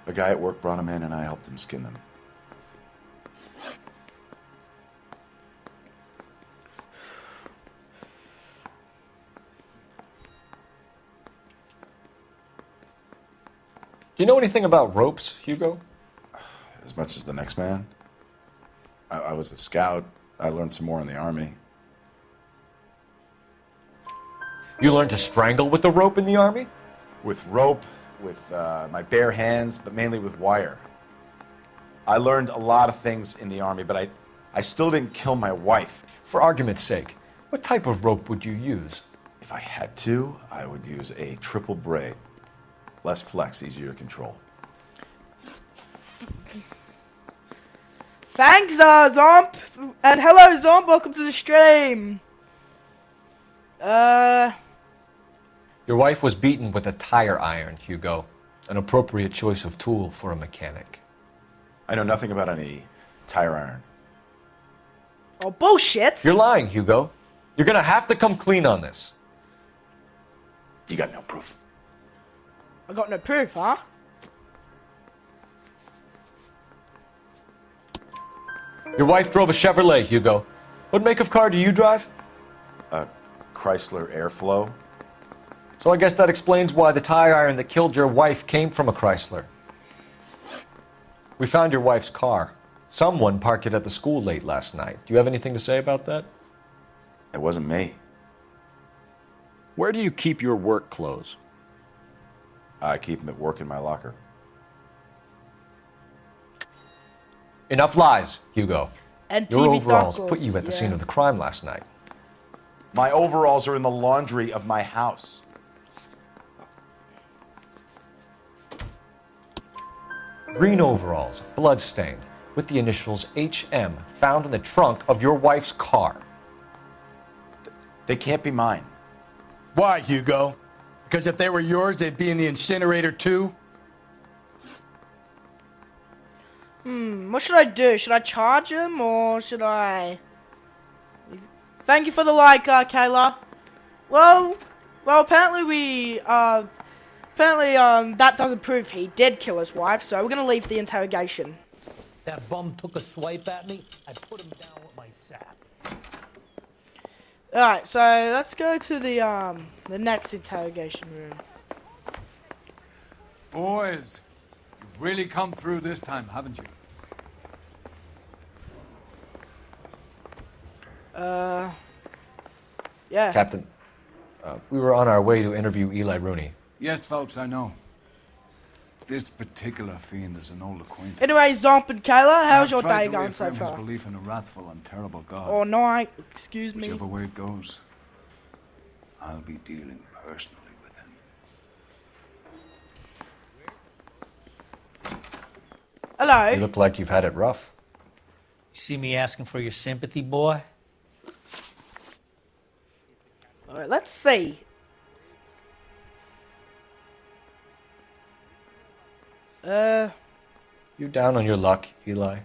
[SPEAKER 10] A guy at work brought them in and I helped him skin them.
[SPEAKER 3] Do you know anything about ropes, Hugo?
[SPEAKER 10] As much as the next man. I was a scout. I learned some more in the Army.
[SPEAKER 3] You learned to strangle with the rope in the Army?
[SPEAKER 10] With rope, with my bare hands, but mainly with wire. I learned a lot of things in the Army, but I still didn't kill my wife.
[SPEAKER 3] For argument's sake, what type of rope would you use?
[SPEAKER 10] If I had to, I would use a triple braid. Less flex, easier to control.
[SPEAKER 1] Thanks, Zomp! And hello, Zomp, welcome to the stream!
[SPEAKER 3] Your wife was beaten with a tire iron, Hugo. An appropriate choice of tool for a mechanic.
[SPEAKER 10] I know nothing about any tire iron.
[SPEAKER 1] Oh, bullshit!
[SPEAKER 3] You're lying, Hugo. You're gonna have to come clean on this.
[SPEAKER 10] You got no proof.
[SPEAKER 1] I got no proof, huh?
[SPEAKER 3] Your wife drove a Chevrolet, Hugo. What make of car do you drive?
[SPEAKER 10] A Chrysler Airflow.
[SPEAKER 3] So I guess that explains why the tire iron that killed your wife came from a Chrysler. We found your wife's car. Someone parked it at the school late last night. Do you have anything to say about that?
[SPEAKER 10] It wasn't me.
[SPEAKER 13] Where do you keep your work clothes?
[SPEAKER 10] I keep them at work in my locker.
[SPEAKER 3] Enough lies, Hugo.
[SPEAKER 1] And
[SPEAKER 3] your
[SPEAKER 1] TV
[SPEAKER 3] overalls
[SPEAKER 1] tacos,
[SPEAKER 3] put you at the scene of the crime last night.
[SPEAKER 10] My overalls are in the laundry of my house.
[SPEAKER 3] Green overalls, bloodstained, with the initials HM found in the trunk of your wife's car.
[SPEAKER 10] They can't be mine.
[SPEAKER 2] Why, Hugo? Because if they were yours, they'd be in the incinerator too?
[SPEAKER 1] What should I do? Should I charge him or should I... Thank you for the like, Kayla. Well, apparently that doesn't prove he did kill his wife, so we're gonna leave the interrogation.
[SPEAKER 20] That bum took a swipe at me. I put him down with my sap.
[SPEAKER 1] Alright, so let's go to the next interrogation room.
[SPEAKER 5] Boys, you've really come through this time, haven't you?
[SPEAKER 1] Yeah.
[SPEAKER 3] Captain, we were on our way to interview Eli Rooney.
[SPEAKER 5] Yes, Phelps, I know. This particular fiend is an old acquaintance.
[SPEAKER 1] Anyway, Zomp and Kayla, how's your
[SPEAKER 5] Tried
[SPEAKER 1] day
[SPEAKER 5] to
[SPEAKER 1] going so
[SPEAKER 5] reaffirm his
[SPEAKER 1] far?
[SPEAKER 5] belief in a wrathful and terrible God.
[SPEAKER 1] Or night, excuse me.
[SPEAKER 5] Whichever way it goes, I'll be dealing personally with him.
[SPEAKER 1] Hello.
[SPEAKER 3] You look like you've had it rough.
[SPEAKER 15] You see me asking for your sympathy, boy?
[SPEAKER 1] Alright, let's see.
[SPEAKER 3] You down on your luck, Eli?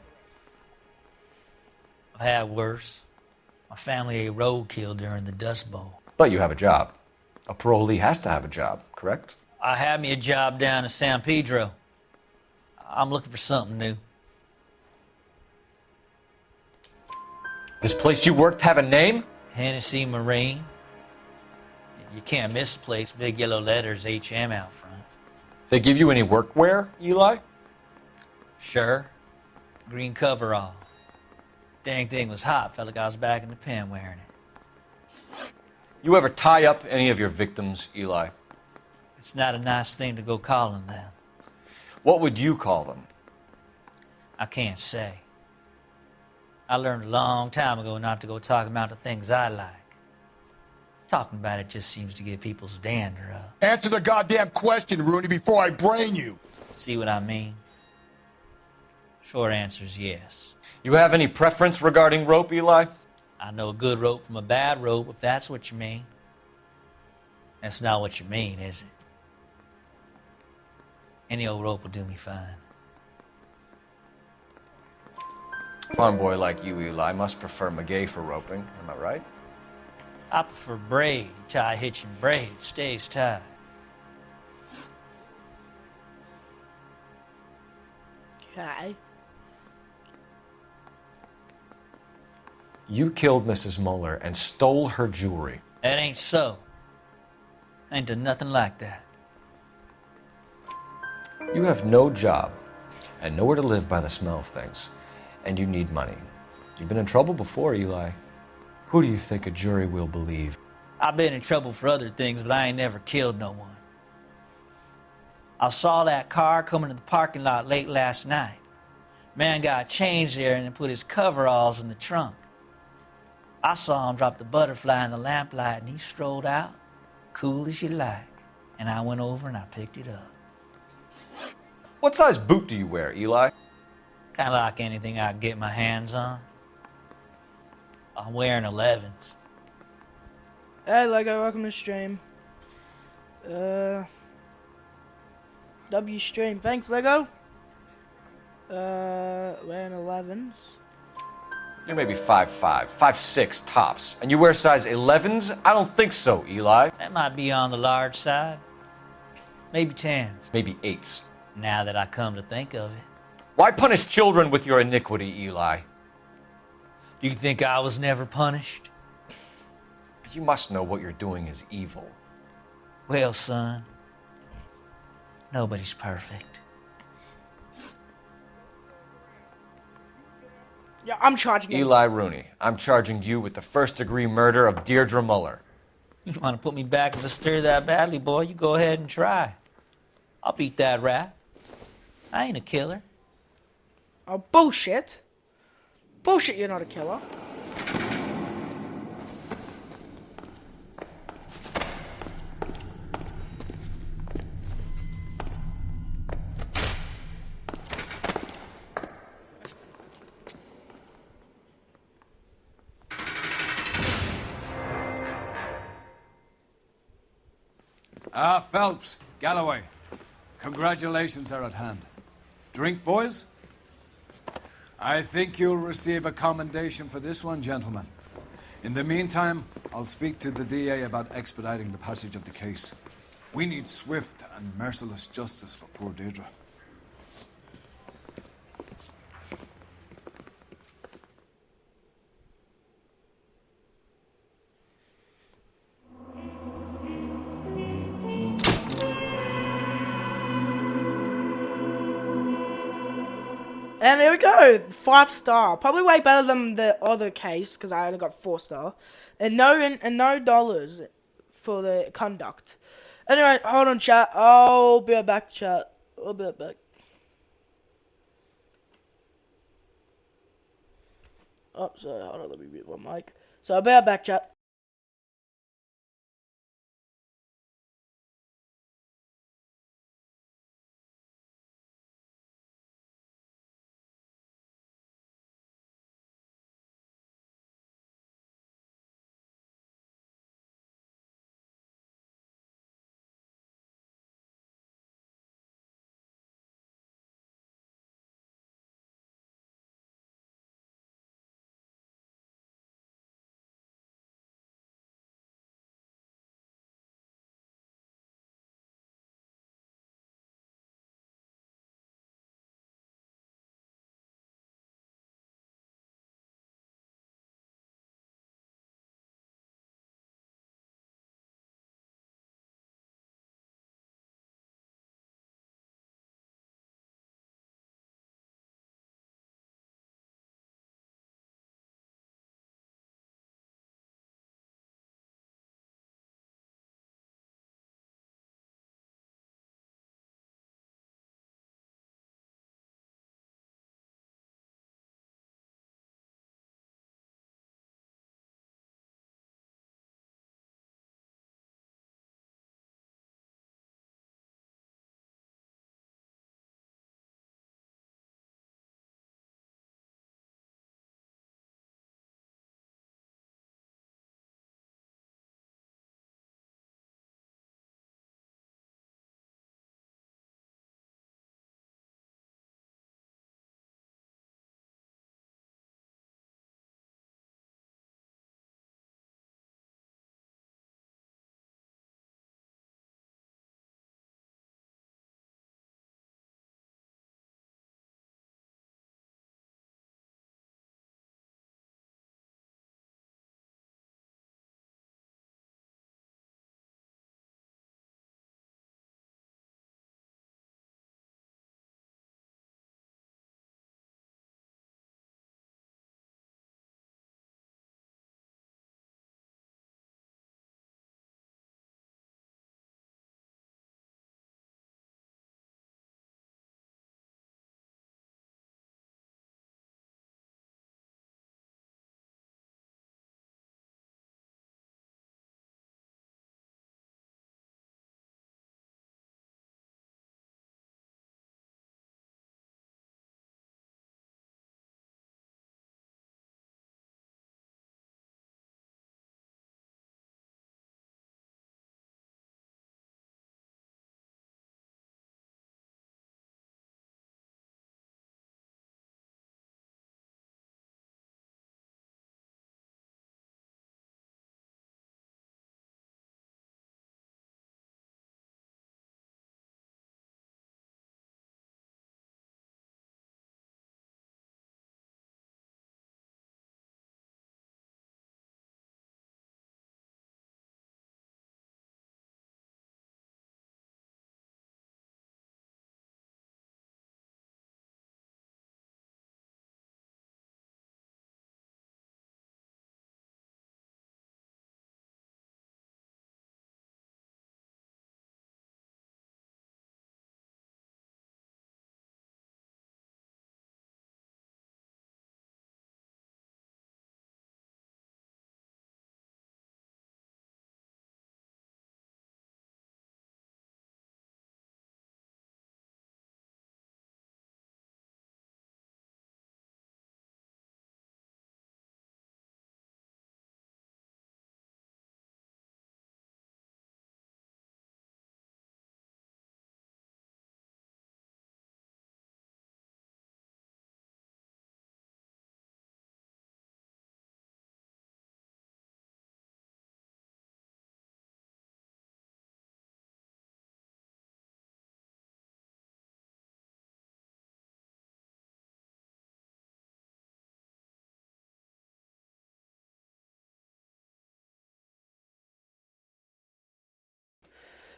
[SPEAKER 15] I've had worse. My family ate roadkill during the Dust Bowl.
[SPEAKER 3] But you have a job. A parolee has to have a job, correct?
[SPEAKER 15] I had me a job down in San Pedro. I'm looking for something new.
[SPEAKER 3] This place you worked have a name?
[SPEAKER 15] Hennessy Marine. You can't miss the place. Big yellow letters HM out front.
[SPEAKER 3] They give you any workwear, Eli?
[SPEAKER 15] Sure. Green coverall. Dang thing was hot. Felt like I was back in the pen wearing it.
[SPEAKER 3] You ever tie up any of your victims, Eli?
[SPEAKER 15] It's not a nice thing to go calling them.
[SPEAKER 3] What would you call them?
[SPEAKER 15] I can't say. I learned a long time ago not to go talking about the things I like. Talking about it just seems to get people's dander up.
[SPEAKER 2] Answer the goddamn question, Rooney, before I brain you.
[SPEAKER 15] See what I mean? Short answer is yes.
[SPEAKER 3] You have any preference regarding rope, Eli?
[SPEAKER 15] I know a good rope from a bad rope, if that's what you mean. That's not what you mean, is it? Any old rope will do me fine.
[SPEAKER 3] Farm boy like you, Eli, must prefer maguey for roping. Am I right?
[SPEAKER 15] I prefer braid. You tie a hitch and braid, it stays tied.
[SPEAKER 1] Okay.
[SPEAKER 3] You killed Mrs. Muller and stole her jewelry.
[SPEAKER 15] That ain't so. I ain't done nothing like that.
[SPEAKER 3] You have no job and nowhere to live by the smell of things, and you need money. You've been in trouble before, Eli. Who do you think a jury will believe?
[SPEAKER 15] I've been in trouble for other things, but I ain't never killed no one. I saw that car coming to the parking lot late last night. Man got changed there and then put his coveralls in the trunk. I saw him drop the butterfly in the lamplight and he strolled out, cool as you like. And I went over and I picked it up.
[SPEAKER 3] What size boot do you wear, Eli?
[SPEAKER 15] Kind of like anything I can get my hands on. I'm wearing 11s.
[SPEAKER 1] Hey Lego, welcome to stream. W stream, thanks Lego. Wearing 11s.
[SPEAKER 3] You're maybe 5'5", 5'6" tops, and you wear size 11s? I don't think so, Eli.
[SPEAKER 15] That might be on the large side. Maybe 10s.
[SPEAKER 3] Maybe 8s.
[SPEAKER 15] Now that I come to think of it.
[SPEAKER 3] Why punish children with your iniquity, Eli?
[SPEAKER 15] Do you think I was never punished?
[SPEAKER 3] You must know what you're doing is evil.
[SPEAKER 15] Well, son, nobody's perfect.
[SPEAKER 1] Yeah, I'm charging you.
[SPEAKER 3] Eli Rooney, I'm charging you with the first-degree murder of Deirdre Muller.
[SPEAKER 15] You want to put me back in the stir that badly, boy? You go ahead and try. I'll beat that rap. I ain't a killer.
[SPEAKER 1] Oh, bullshit. Bullshit, you're not a killer.
[SPEAKER 5] Phelps, Galloway, congratulations are at hand. Drink, boys? I think you'll receive a commendation for this one, gentlemen. In the meantime, I'll speak to the DA about expediting the passage of the case. We need swift and merciless justice for poor Deirdre.
[SPEAKER 1] And here we go, 5-star. Probably way better than the other case because I only got 4-star, and no dollars for the conduct. Anyway, hold on, chat. I'll be right back, chat. I'll be right back. Oh, sorry. Hold on. Let me mute my mic. So I'll be right back, chat.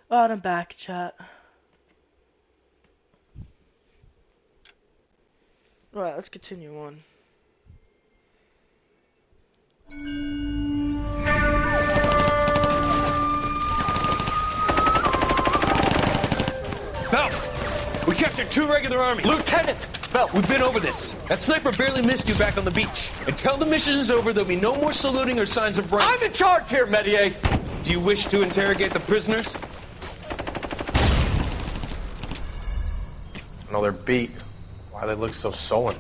[SPEAKER 1] Alright, I'm back, chat. Right, let's continue on.
[SPEAKER 21] Phelps! We captured 2 regular army.
[SPEAKER 3] Lieutenant!
[SPEAKER 21] Phelps, we've been over this. That sniper barely missed you back on the beach. Until the mission is over, there'll be no more saluting or signs of rank.
[SPEAKER 3] I'm in charge here, Medier!
[SPEAKER 21] Do you wish to interrogate the prisoners?
[SPEAKER 3] No, they're beat. Why they look so sullen?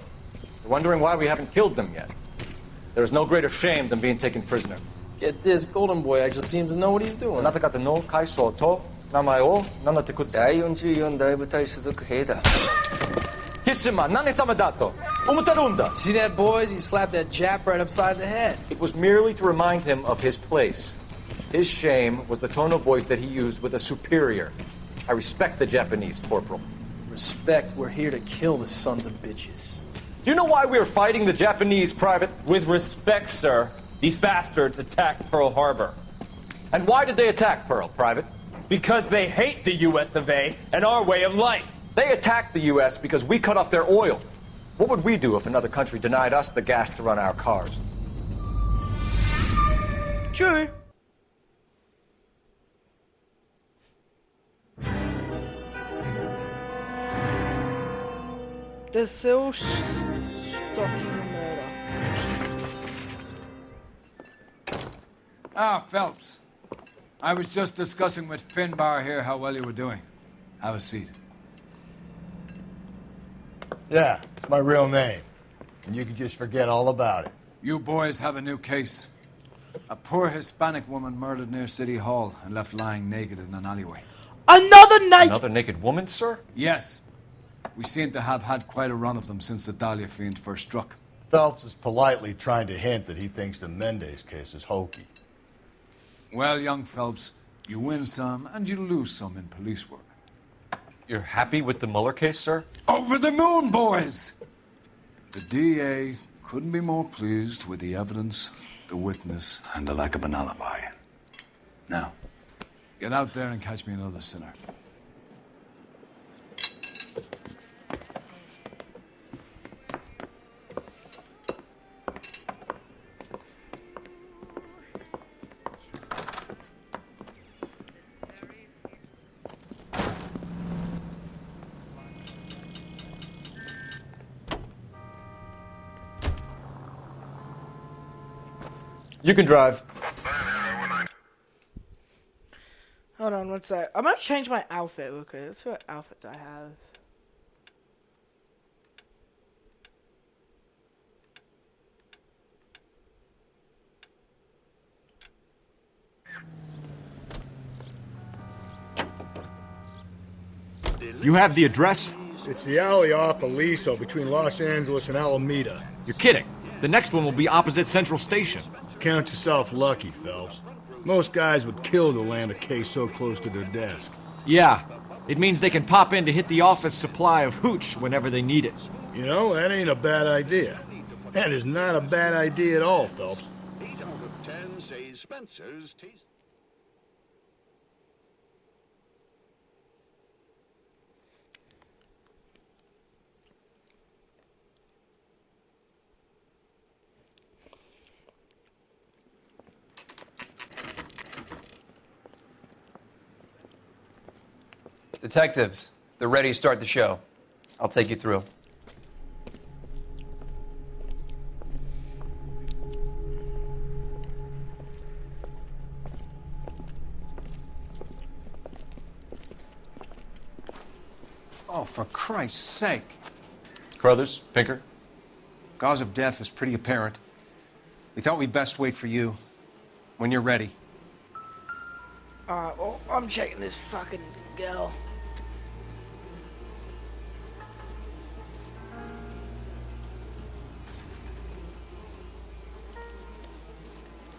[SPEAKER 3] You're wondering why we haven't killed them yet. There is no greater shame than being taken prisoner.
[SPEAKER 22] Get this, Golden Boy actually seems to know what he's doing.
[SPEAKER 3] あなた方の会社と名前を名乗ってください。第44大部隊所属兵だ。貴島、何様だと思ってるんだ。
[SPEAKER 22] See that, boys? He slapped that Jap right upside the head.
[SPEAKER 3] It was merely to remind him of his place. His shame was the tone of voice that he used with a superior. I respect the Japanese, Corporal.
[SPEAKER 22] Respect, we're here to kill the sons of bitches.
[SPEAKER 3] Do you know why we are fighting the Japanese, Private?
[SPEAKER 21] With respect, sir, these bastards attacked Pearl Harbor.
[SPEAKER 3] And why did they attack Pearl, Private?
[SPEAKER 21] Because they hate the US of A and our way of life.
[SPEAKER 3] They attacked the U.S. because we cut off their oil. What would we do if another country denied us the gas to run our cars?
[SPEAKER 1] True. They're still stopping the murder.
[SPEAKER 5] Ah, Phelps. I was just discussing with Finbar here how well you were doing. Have a seat.
[SPEAKER 2] Yeah, it's my real name. And you can just forget all about it.
[SPEAKER 5] You boys have a new case. A poor Hispanic woman murdered near City Hall and left lying naked in an alleyway.
[SPEAKER 3] Another naked woman, sir?
[SPEAKER 5] Yes. We seem to have had quite a run of them since the Dahlia fiend first struck.
[SPEAKER 2] Phelps is politely trying to hint that he thinks the Mendez case is hokey.
[SPEAKER 5] Well, young Phelps, you win some and you lose some in police work.
[SPEAKER 3] You're happy with the Mueller case, sir?
[SPEAKER 5] Over the moon, boys! The DA couldn't be more pleased with the evidence, the witness, and the lack of an alibi. Now, get out there and catch me another sinner.
[SPEAKER 3] You can drive.
[SPEAKER 1] Hold on one sec. I'm gonna change my outfit real quick. Let's see what outfits I have.
[SPEAKER 13] You have the address?
[SPEAKER 2] It's the alley off Aliso between Los Angeles and Alameda.
[SPEAKER 13] You're kidding. The next one will be opposite Central Station.
[SPEAKER 2] Count yourself lucky, Phelps. Most guys would kill to land a case so close to their desk.
[SPEAKER 13] Yeah. It means they can pop in to hit the office supply of hooch whenever they need it.
[SPEAKER 2] You know, that ain't a bad idea. That is not a bad idea at all, Phelps.
[SPEAKER 23] 8 out of 10 say Spencer's tastes.
[SPEAKER 24] Detectives, they're ready to start the show. I'll take you through.
[SPEAKER 12] Oh, for Christ's sake.
[SPEAKER 3] Carruthers, Pinker.
[SPEAKER 12] Cause of death is pretty apparent. We thought we'd best wait for you. When you're ready.
[SPEAKER 1] Alright, well, I'm checking this fucking girl.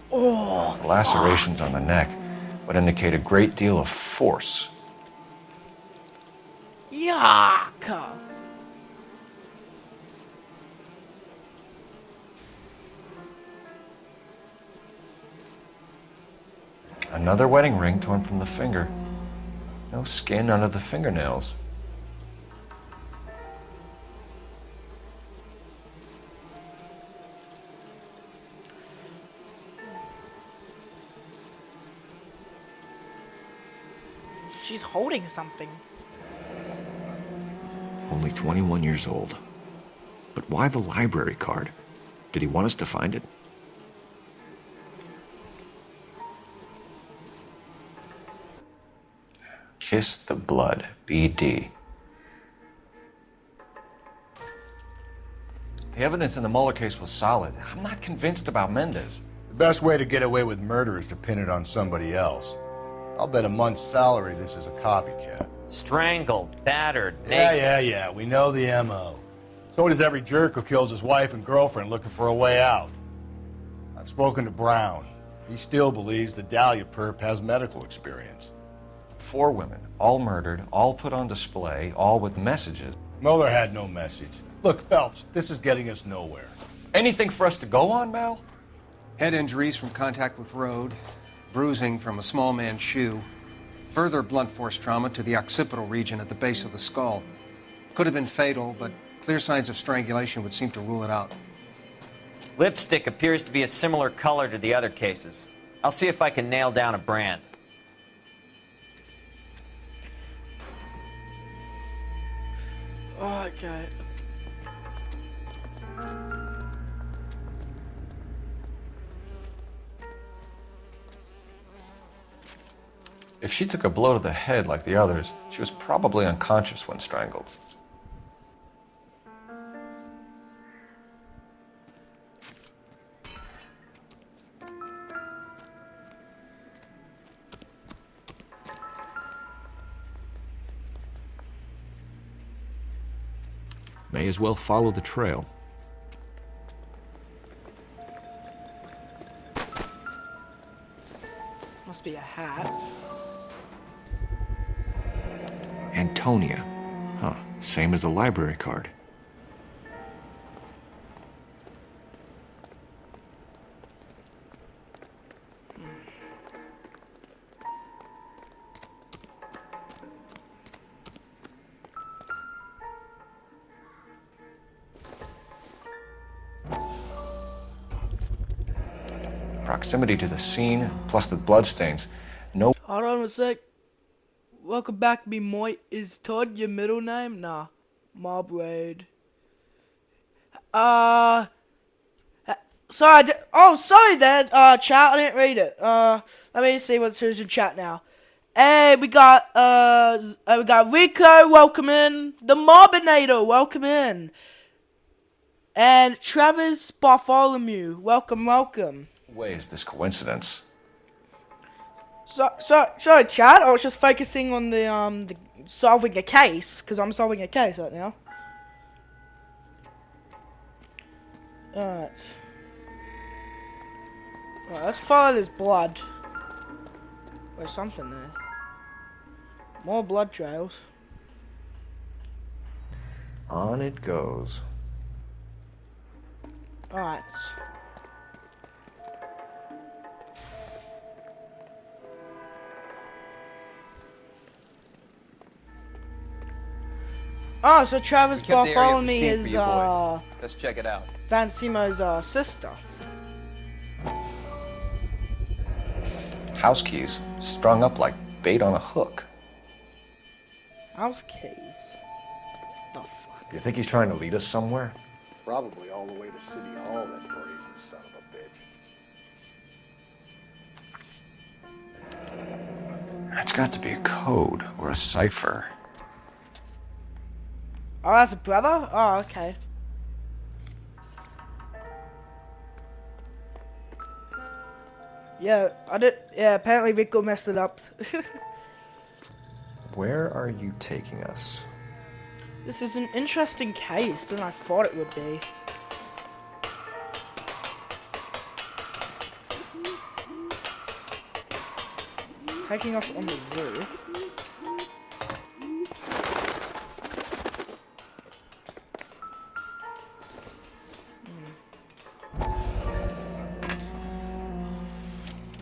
[SPEAKER 1] Oh,
[SPEAKER 3] Lacerations on the neck would indicate a great deal of force.
[SPEAKER 1] yuck!
[SPEAKER 3] Another wedding ring torn from the finger. No skin under the fingernails.
[SPEAKER 1] She's holding something.
[SPEAKER 13] Only 21 years old. But why the library card? Did he want us to find it?
[SPEAKER 3] Kiss the blood, BD. The evidence in the Mueller case was solid. I'm not convinced about Mendez.
[SPEAKER 2] The best way to get away with murder is to pin it on somebody else. I'll bet a month's salary this is a copycat.
[SPEAKER 4] Strangled, battered,
[SPEAKER 2] Yeah, we know the M.O. So does every jerk who kills his wife and girlfriend looking for a way out. I've spoken to Brown. He still believes the Dahlia perp has medical experience.
[SPEAKER 3] 4 women, all murdered, all put on display, all with messages.
[SPEAKER 2] Mueller had no message. Look, Phelps, this is getting us nowhere.
[SPEAKER 3] Anything for us to go on, Mal?
[SPEAKER 12] Head injuries from contact with road, bruising from a small man's shoe, further blunt force trauma to the occipital region at the base of the skull. Could have been fatal, but clear signs of strangulation would seem to rule it out.
[SPEAKER 4] Lipstick appears to be a similar color to the other cases. I'll see if I can nail down a brand.
[SPEAKER 1] Okay.
[SPEAKER 3] If she took a blow to the head like the others, she was probably unconscious when strangled.
[SPEAKER 13] May as well follow the trail.
[SPEAKER 1] Must be a hat.
[SPEAKER 13] Antonia. Huh, same as the library card.
[SPEAKER 3] Proximity to the scene, plus the bloodstains. No.
[SPEAKER 1] Hold on a sec. Welcome back, me moit. Is Todd your middle name? Nah. Mob Raid. Sorry. Sorry then. Chat. I didn't read it. Let me see what's in chat now. Hey, we got Rico. Welcome in. The Mobinator. Welcome in. And Travis Bartholomew. Welcome.
[SPEAKER 3] Way is this coincidence?
[SPEAKER 1] Sorry, Chad. I was just focusing on the solving a case, because I'm solving a case right now. Alright. Right, let's follow this blood. There's something there. More blood trails.
[SPEAKER 3] On it goes.
[SPEAKER 1] Alright. Oh, so Travis Bartholomew is
[SPEAKER 24] Let's check it out.
[SPEAKER 1] Van Simo's sister.
[SPEAKER 3] House keys, strung up like bait on a hook.
[SPEAKER 1] House keys? The fuck?
[SPEAKER 3] You think he's trying to lead us somewhere?
[SPEAKER 23] Probably all the way to City Hall, that brazen son of a bitch.
[SPEAKER 3] That's got to be a code or a cipher.
[SPEAKER 1] Oh, that's a brother? Oh, okay. Yeah, apparently Rico messed it up.
[SPEAKER 3] Where are you taking us?
[SPEAKER 1] This is an interesting case than I thought it would be. Taking us on the roof.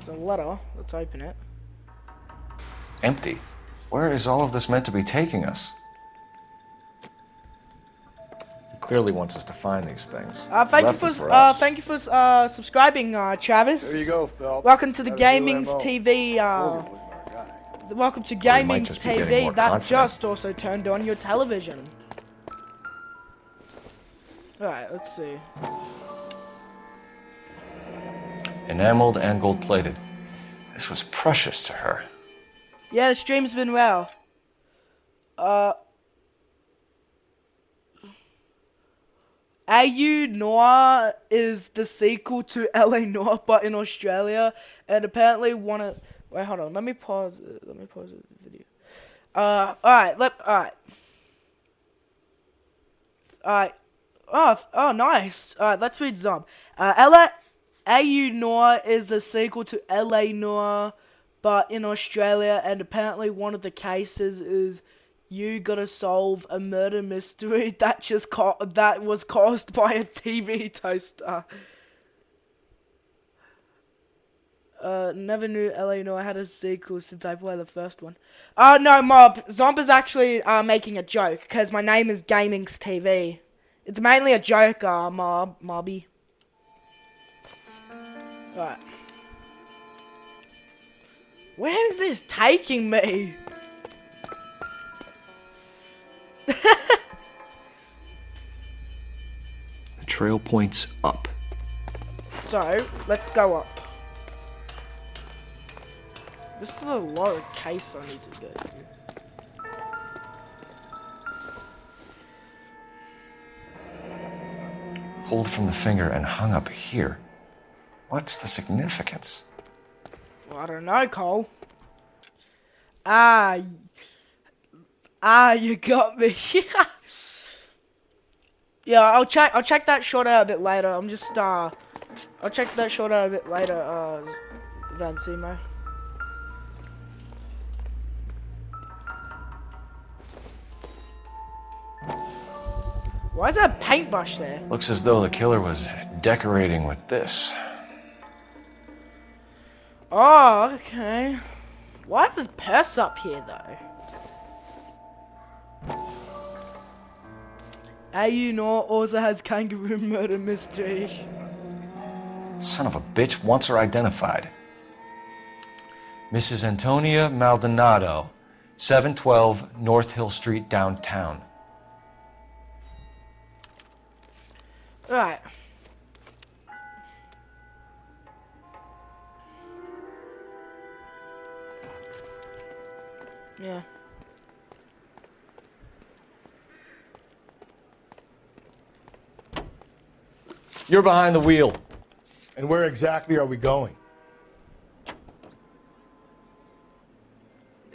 [SPEAKER 1] There's a letter. Let's open it.
[SPEAKER 3] Empty. Where is all of this meant to be taking us? He clearly wants us to find these things.
[SPEAKER 1] Thank you for subscribing, Travis.
[SPEAKER 23] There you go, Phelps.
[SPEAKER 1] Welcome to the
[SPEAKER 23] Have a
[SPEAKER 1] Gaming's
[SPEAKER 23] new MO.
[SPEAKER 1] TV.
[SPEAKER 23] Told you he wasn't our guy.
[SPEAKER 1] Welcome to
[SPEAKER 3] Or he might
[SPEAKER 1] Gaming's
[SPEAKER 3] just be getting
[SPEAKER 1] TV.
[SPEAKER 3] more
[SPEAKER 1] That
[SPEAKER 3] confident.
[SPEAKER 1] just also turned on your television. Alright, let's see.
[SPEAKER 3] Enameled and gold-plated. This was precious to her.
[SPEAKER 1] Yeah, the stream's been well. L.A Noire is the sequel to L.A Noire, but in Australia, and apparently one of... Wait, hold on. Let me pause the video. Alright. Oh, nice. Alright, let's read some. L.A Noire is the sequel to L.A Noire, but in Australia, and apparently one of the cases is you gotta solve a murder mystery that was caused by a TV toaster. Never knew L.A Noire had a sequel since I played the first one. No, Mob. Zomb is actually making a joke, because my name is Gaming's TV. It's mainly a joke, Mobby. Right. Where is this taking me?
[SPEAKER 13] The trail points up.
[SPEAKER 1] So, let's go up. This is a lot of case I need to go through.
[SPEAKER 3] Pulled from the finger and hung up here. What's the significance?
[SPEAKER 1] Well, I don't know, Cole. You got me. Yeah, I'll check that shot out a bit later. I'll check that shot out a bit later, Van Simo. Why is there a paintbrush there?
[SPEAKER 3] Looks as though the killer was decorating with this.
[SPEAKER 1] Oh, okay. Why is this purse up here, though? L.A Noire also has kangaroo murder mystery.
[SPEAKER 3] Son of a bitch wants her identified. Mrs. Antonia Maldonado, 712 North Hill Street, downtown.
[SPEAKER 1] Alright. Yeah.
[SPEAKER 3] You're behind the wheel.
[SPEAKER 2] And where exactly are we going?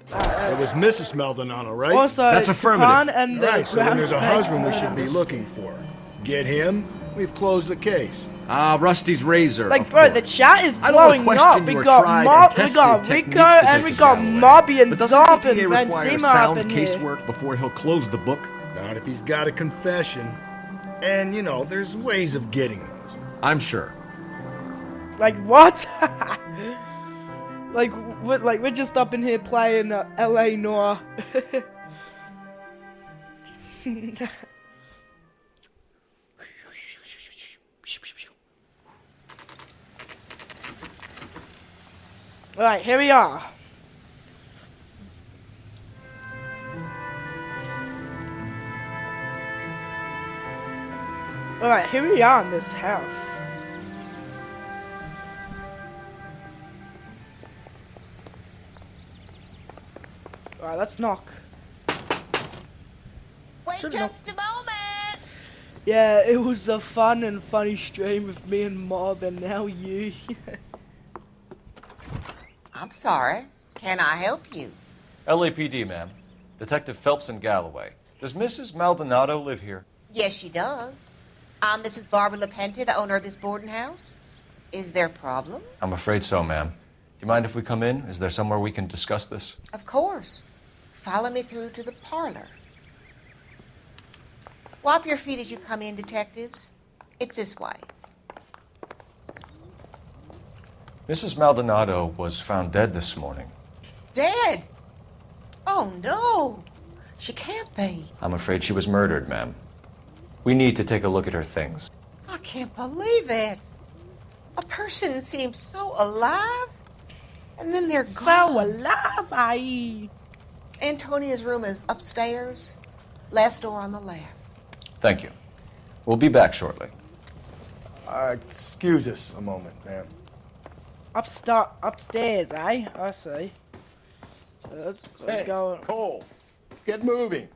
[SPEAKER 23] It was Mrs. Maldonado, right?
[SPEAKER 1] Also,
[SPEAKER 13] That's affirmative.
[SPEAKER 1] Japan and
[SPEAKER 23] Right, so then there's a
[SPEAKER 1] ground
[SPEAKER 23] husband we
[SPEAKER 1] snake
[SPEAKER 23] should be
[SPEAKER 1] murder
[SPEAKER 23] looking for. Get him, we've closed the case.
[SPEAKER 13] Rusty's razor.
[SPEAKER 1] Like,
[SPEAKER 13] of
[SPEAKER 1] bro,
[SPEAKER 13] course.
[SPEAKER 1] the chat is
[SPEAKER 13] I don't wanna
[SPEAKER 1] blowing
[SPEAKER 13] question
[SPEAKER 1] up. We
[SPEAKER 13] your
[SPEAKER 1] got
[SPEAKER 13] tried
[SPEAKER 1] Mob,
[SPEAKER 13] and
[SPEAKER 1] we
[SPEAKER 13] tested
[SPEAKER 1] got Rico,
[SPEAKER 13] techniques to
[SPEAKER 1] and we
[SPEAKER 13] get
[SPEAKER 1] got
[SPEAKER 13] the guy away.
[SPEAKER 1] Mobby and
[SPEAKER 13] But doesn't
[SPEAKER 1] Zomp
[SPEAKER 13] the DA
[SPEAKER 1] and
[SPEAKER 13] require
[SPEAKER 1] Benzema up
[SPEAKER 13] sound
[SPEAKER 1] in here.
[SPEAKER 13] casework before he'll close the book?
[SPEAKER 23] Not if he's got a confession. And, you know, there's ways of getting those.
[SPEAKER 13] I'm sure.
[SPEAKER 1] Like, what? we're just up in here playing L.A Noire. Alright, here we are. Alright, here we are in this house. Alright, let's knock.
[SPEAKER 18] Wait just a moment!
[SPEAKER 1] Yeah, it was a fun and funny stream with me and Mob, and now you.
[SPEAKER 8] I'm sorry. Can I help you?
[SPEAKER 3] LAPD, ma'am. Detective Phelps and Galloway. Does Mrs. Maldonado live here?
[SPEAKER 8] Yes, she does. I'm Mrs. Barbara LaPente, the owner of this boarding house. Is there a problem?
[SPEAKER 3] I'm afraid so, ma'am. Do you mind if we come in? Is there somewhere we can discuss this?
[SPEAKER 8] Of course. Follow me through to the parlor. Wipe your feet as you come in, detectives. It's this way.
[SPEAKER 3] Mrs. Maldonado was found dead this morning.
[SPEAKER 8] Dead? Oh, no. She can't be.
[SPEAKER 3] I'm afraid she was murdered, ma'am. We need to take a look at her things.
[SPEAKER 8] I can't believe it. A person seems so alive, and then they're
[SPEAKER 1] So
[SPEAKER 8] gone.
[SPEAKER 1] alive, aye.
[SPEAKER 8] Antonia's room is upstairs, last door on the left.
[SPEAKER 3] Thank you. We'll be back shortly.
[SPEAKER 2] Excuse us a moment, ma'am.
[SPEAKER 1] Upstairs, eh? I see. So let's go.
[SPEAKER 2] Cole, let's get moving.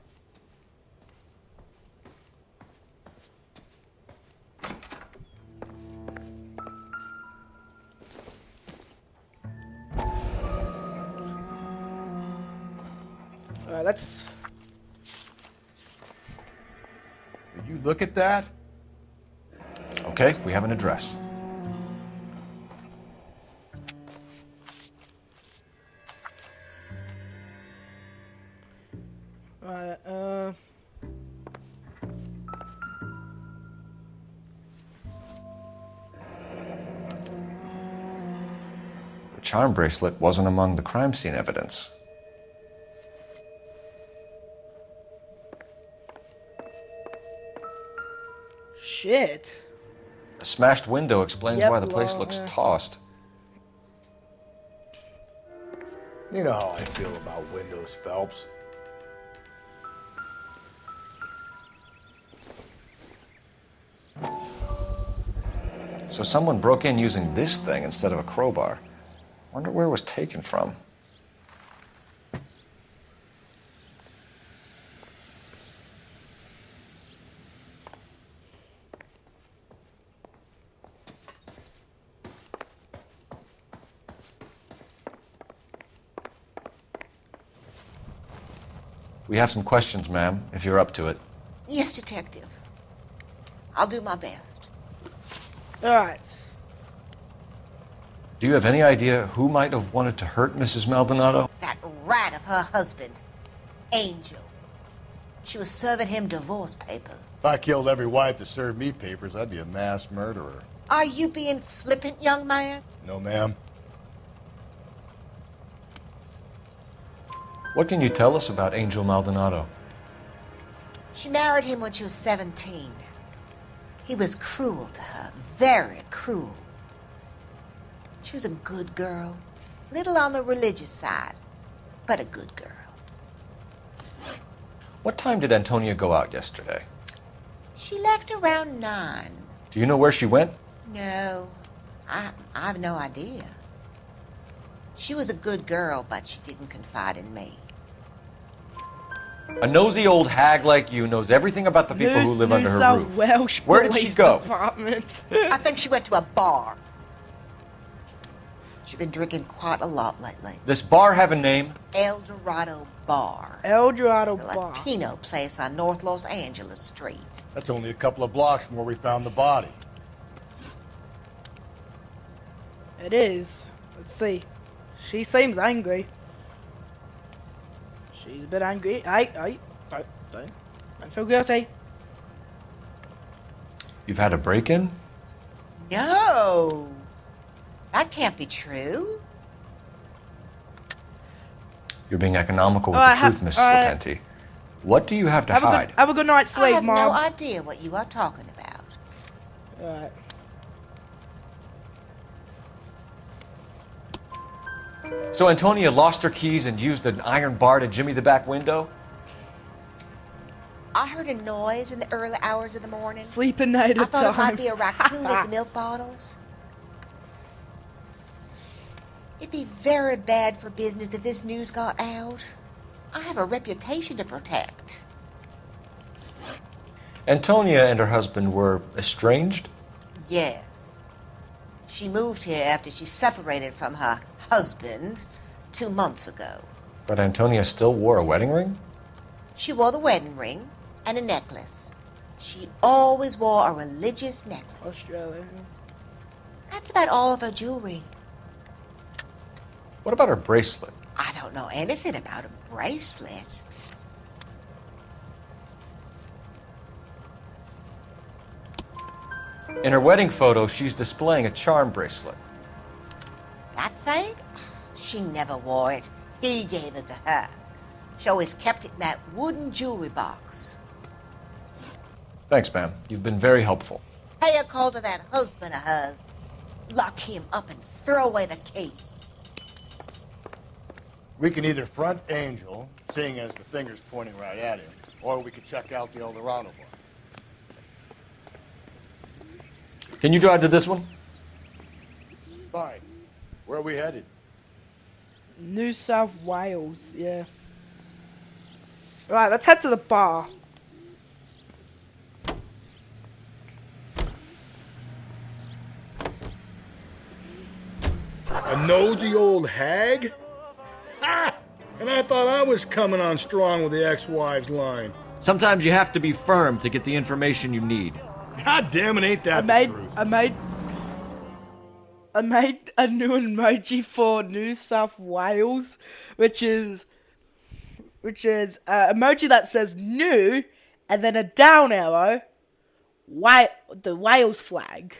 [SPEAKER 1] Let's.
[SPEAKER 2] Did you look at that?
[SPEAKER 3] Okay, we have an address.
[SPEAKER 1] Right,
[SPEAKER 3] The charm bracelet wasn't among the crime scene evidence.
[SPEAKER 1] Shit.
[SPEAKER 3] A smashed window explains
[SPEAKER 1] Yep,
[SPEAKER 3] why the place
[SPEAKER 1] well,
[SPEAKER 3] looks
[SPEAKER 1] yeah.
[SPEAKER 3] tossed.
[SPEAKER 2] You know how I feel about windows, Phelps.
[SPEAKER 3] So someone broke in using this thing instead of a crowbar. Wonder where it was taken from. We have some questions, ma'am, if you're up to it.
[SPEAKER 8] Yes, Detective. I'll do my best.
[SPEAKER 1] Alright.
[SPEAKER 3] Do you have any idea who might have wanted to hurt Mrs. Maldonado?
[SPEAKER 8] That rat of her husband, Angel. She was serving him divorce papers.
[SPEAKER 2] If I killed every wife that served me papers, I'd be a mass murderer.
[SPEAKER 8] Are you being flippant, young man?
[SPEAKER 2] No, ma'am.
[SPEAKER 3] What can you tell us about Angel Maldonado?
[SPEAKER 8] She married him when she was 17. He was cruel to her, very cruel. She was a good girl, little on the religious side, but a good girl.
[SPEAKER 3] What time did Antonia go out yesterday?
[SPEAKER 8] She left around 9.
[SPEAKER 3] Do you know where she went?
[SPEAKER 8] No, I have no idea. She was a good girl, but she didn't confide in me.
[SPEAKER 3] A nosy old hag like you knows everything about the people who live under her
[SPEAKER 1] South
[SPEAKER 3] roof.
[SPEAKER 1] Welsh
[SPEAKER 3] Where did she
[SPEAKER 1] Police
[SPEAKER 3] go?
[SPEAKER 1] Department.
[SPEAKER 8] I think she went to a bar. She's been drinking quite a lot lately.
[SPEAKER 3] This bar have a name?
[SPEAKER 8] El Dorado Bar.
[SPEAKER 1] El Dorado
[SPEAKER 8] It's a
[SPEAKER 1] Bar.
[SPEAKER 8] Latino place on North Los Angeles Street.
[SPEAKER 2] That's only a couple of blocks from where we found the body.
[SPEAKER 1] It is. Let's see. She seems angry. She's a bit angry. Hey, don't feel guilty.
[SPEAKER 3] You've had a break-in?
[SPEAKER 8] No, that can't be true.
[SPEAKER 3] You're being economical with
[SPEAKER 1] Alright,
[SPEAKER 3] the truth, Mrs. Lepenti. What do you have to hide?
[SPEAKER 1] Have a good night's sleep,
[SPEAKER 8] I have
[SPEAKER 1] Mom.
[SPEAKER 8] no idea what you are talking about.
[SPEAKER 1] Alright.
[SPEAKER 3] So Antonia lost her keys and used an iron bar to jimmy the back window?
[SPEAKER 8] I heard a noise in the early hours of the morning.
[SPEAKER 1] Sleeping night
[SPEAKER 8] I
[SPEAKER 1] of
[SPEAKER 8] thought it might
[SPEAKER 1] time.
[SPEAKER 8] be a raccoon at the milk bottles. It'd be very bad for business if this news got out. I have a reputation to protect.
[SPEAKER 3] Antonia and her husband were estranged?
[SPEAKER 8] Yes. She moved here after she separated from her husband 2 months ago.
[SPEAKER 3] But Antonia still wore a wedding ring?
[SPEAKER 8] She wore the wedding ring and a necklace. She always wore a religious necklace.
[SPEAKER 1] Australia.
[SPEAKER 8] That's about all of her jewelry.
[SPEAKER 3] What about her bracelet?
[SPEAKER 8] I don't know anything about a bracelet.
[SPEAKER 3] In her wedding photo, she's displaying a charm bracelet.
[SPEAKER 8] That thing? She never wore it. He gave it to her. She always kept it in that wooden jewelry box.
[SPEAKER 3] Thanks, ma'am. You've been very helpful.
[SPEAKER 8] Pay a call to that husband of hers. Lock him up and throw away the key.
[SPEAKER 2] We can either front Angel, seeing as the finger's pointing right at him, or we could check out the Eldorado one.
[SPEAKER 3] Can you drive to this one?
[SPEAKER 2] Fine. Where are we headed?
[SPEAKER 1] New South Wales, yeah. Right, let's head to the bar.
[SPEAKER 23] A nosy old hag? Ha! And I thought I was coming on strong with the ex-wives line.
[SPEAKER 13] Sometimes you have to be firm to get the information you need.
[SPEAKER 23] God damn it, ain't that
[SPEAKER 1] I
[SPEAKER 23] the truth?
[SPEAKER 1] made a new emoji for New South Wales, which is emoji that says new, and then a down arrow, the Wales flag.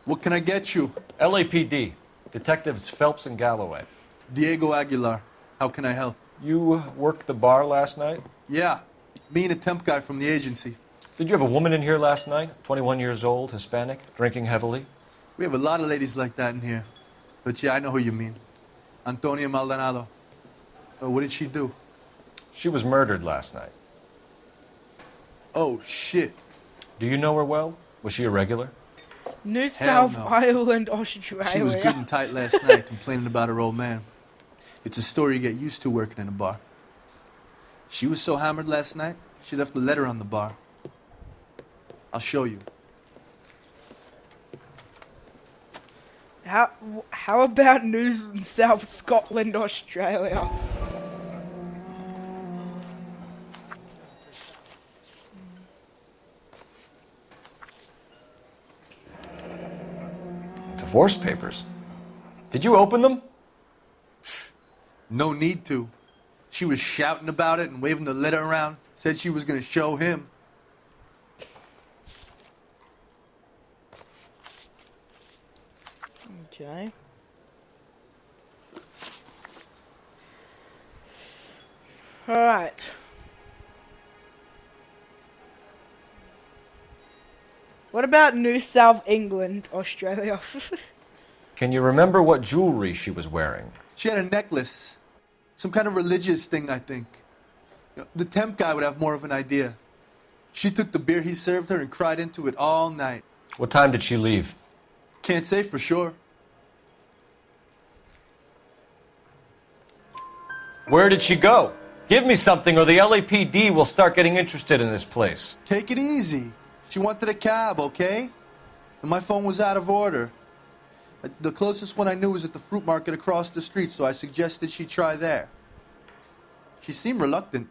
[SPEAKER 9] What can I get you?
[SPEAKER 3] LAPD. Detectives Phelps and Galloway.
[SPEAKER 9] Diego Aguilar. How can I help?
[SPEAKER 3] You worked the bar last night?
[SPEAKER 9] Yeah. Me and a temp guy from the agency.
[SPEAKER 3] Did you have a woman in here last night? 21 years old, Hispanic, drinking heavily?
[SPEAKER 9] We have a lot of ladies like that in here. But yeah, I know who you mean. Antonia Maldonado. What did she do?
[SPEAKER 3] She was murdered last night.
[SPEAKER 9] Oh, shit.
[SPEAKER 3] Do you know her well? Was she a regular?
[SPEAKER 1] New
[SPEAKER 9] Hell
[SPEAKER 1] South
[SPEAKER 9] no.
[SPEAKER 1] Ireland, Australia.
[SPEAKER 9] She was good and tight last night, complaining about her old man. It's a story you get used to working in a bar. She was so hammered last night, she left a letter on the bar. I'll show you.
[SPEAKER 1] How about New South Scotland, Australia?
[SPEAKER 3] Divorce papers. Did you open them?
[SPEAKER 9] No need to. She was shouting about it and waving the letter around. Said she was going to show him.
[SPEAKER 1] Okay. Alright. What about New South England, Australia?
[SPEAKER 3] Can you remember what jewelry she was wearing?
[SPEAKER 9] She had a necklace. Some kind of religious thing, I think. You know, the temp guy would have more of an idea. She took the beer he served her and cried into it all night.
[SPEAKER 3] What time did she leave?
[SPEAKER 9] Can't say for sure.
[SPEAKER 3] Where did she go? Give me something or the LAPD will start getting interested in this place.
[SPEAKER 9] Take it easy. She wanted a cab, okay? And my phone was out of order. The closest one I knew was at the fruit market across the street, so I suggested she try there. She seemed reluctant.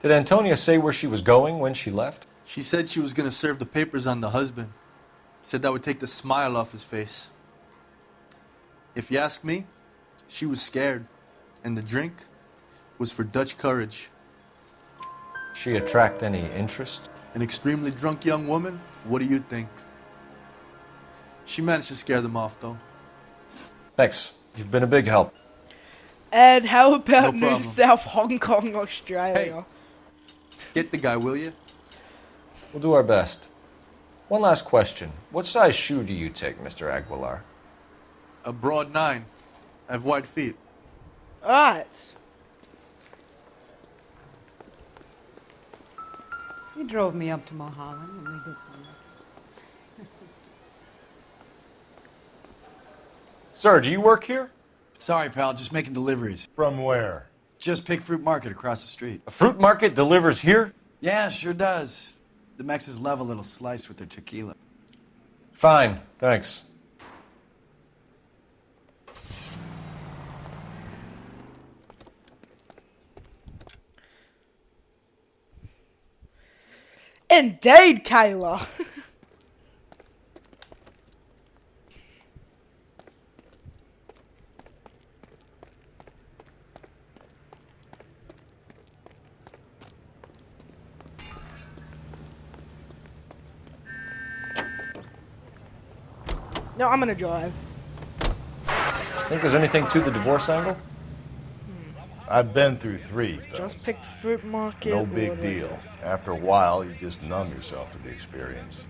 [SPEAKER 3] Did Antonia say where she was going when she left?
[SPEAKER 9] She said she was going to serve the papers on the husband. Said that would take the smile off his face. If you ask me, she was scared. And the drink was for Dutch courage.
[SPEAKER 3] She attract any interest?
[SPEAKER 9] An extremely drunk young woman? What do you think? She managed to scare them off, though.
[SPEAKER 3] Thanks. You've been a big help.
[SPEAKER 1] And how about
[SPEAKER 9] No
[SPEAKER 1] New
[SPEAKER 9] problem.
[SPEAKER 1] South Hong Kong, Australia?
[SPEAKER 9] Get the guy, will you?
[SPEAKER 3] We'll do our best. One last question. What size shoe do you take, Mr. Aguilar?
[SPEAKER 9] A broad 9. I have wide feet.
[SPEAKER 1] Alright.
[SPEAKER 11] He drove me up to Mulholland and we did some.
[SPEAKER 3] Sir, do you work here?
[SPEAKER 14] Sorry, pal, just making deliveries.
[SPEAKER 2] From where?
[SPEAKER 14] Just Pig Fruit Market across the street.
[SPEAKER 3] A fruit market delivers here?
[SPEAKER 14] Yeah, sure does. The Mexes love a little slice with their tequila.
[SPEAKER 3] Fine, thanks.
[SPEAKER 1] Indeed, Kayla. No, I'm gonna drive.
[SPEAKER 3] Think there's anything to the divorce angle?
[SPEAKER 2] I've been through 3.
[SPEAKER 1] Just picked fruit market.
[SPEAKER 2] No big
[SPEAKER 1] whatever.
[SPEAKER 2] deal. After a while, you just numb yourself to the experience.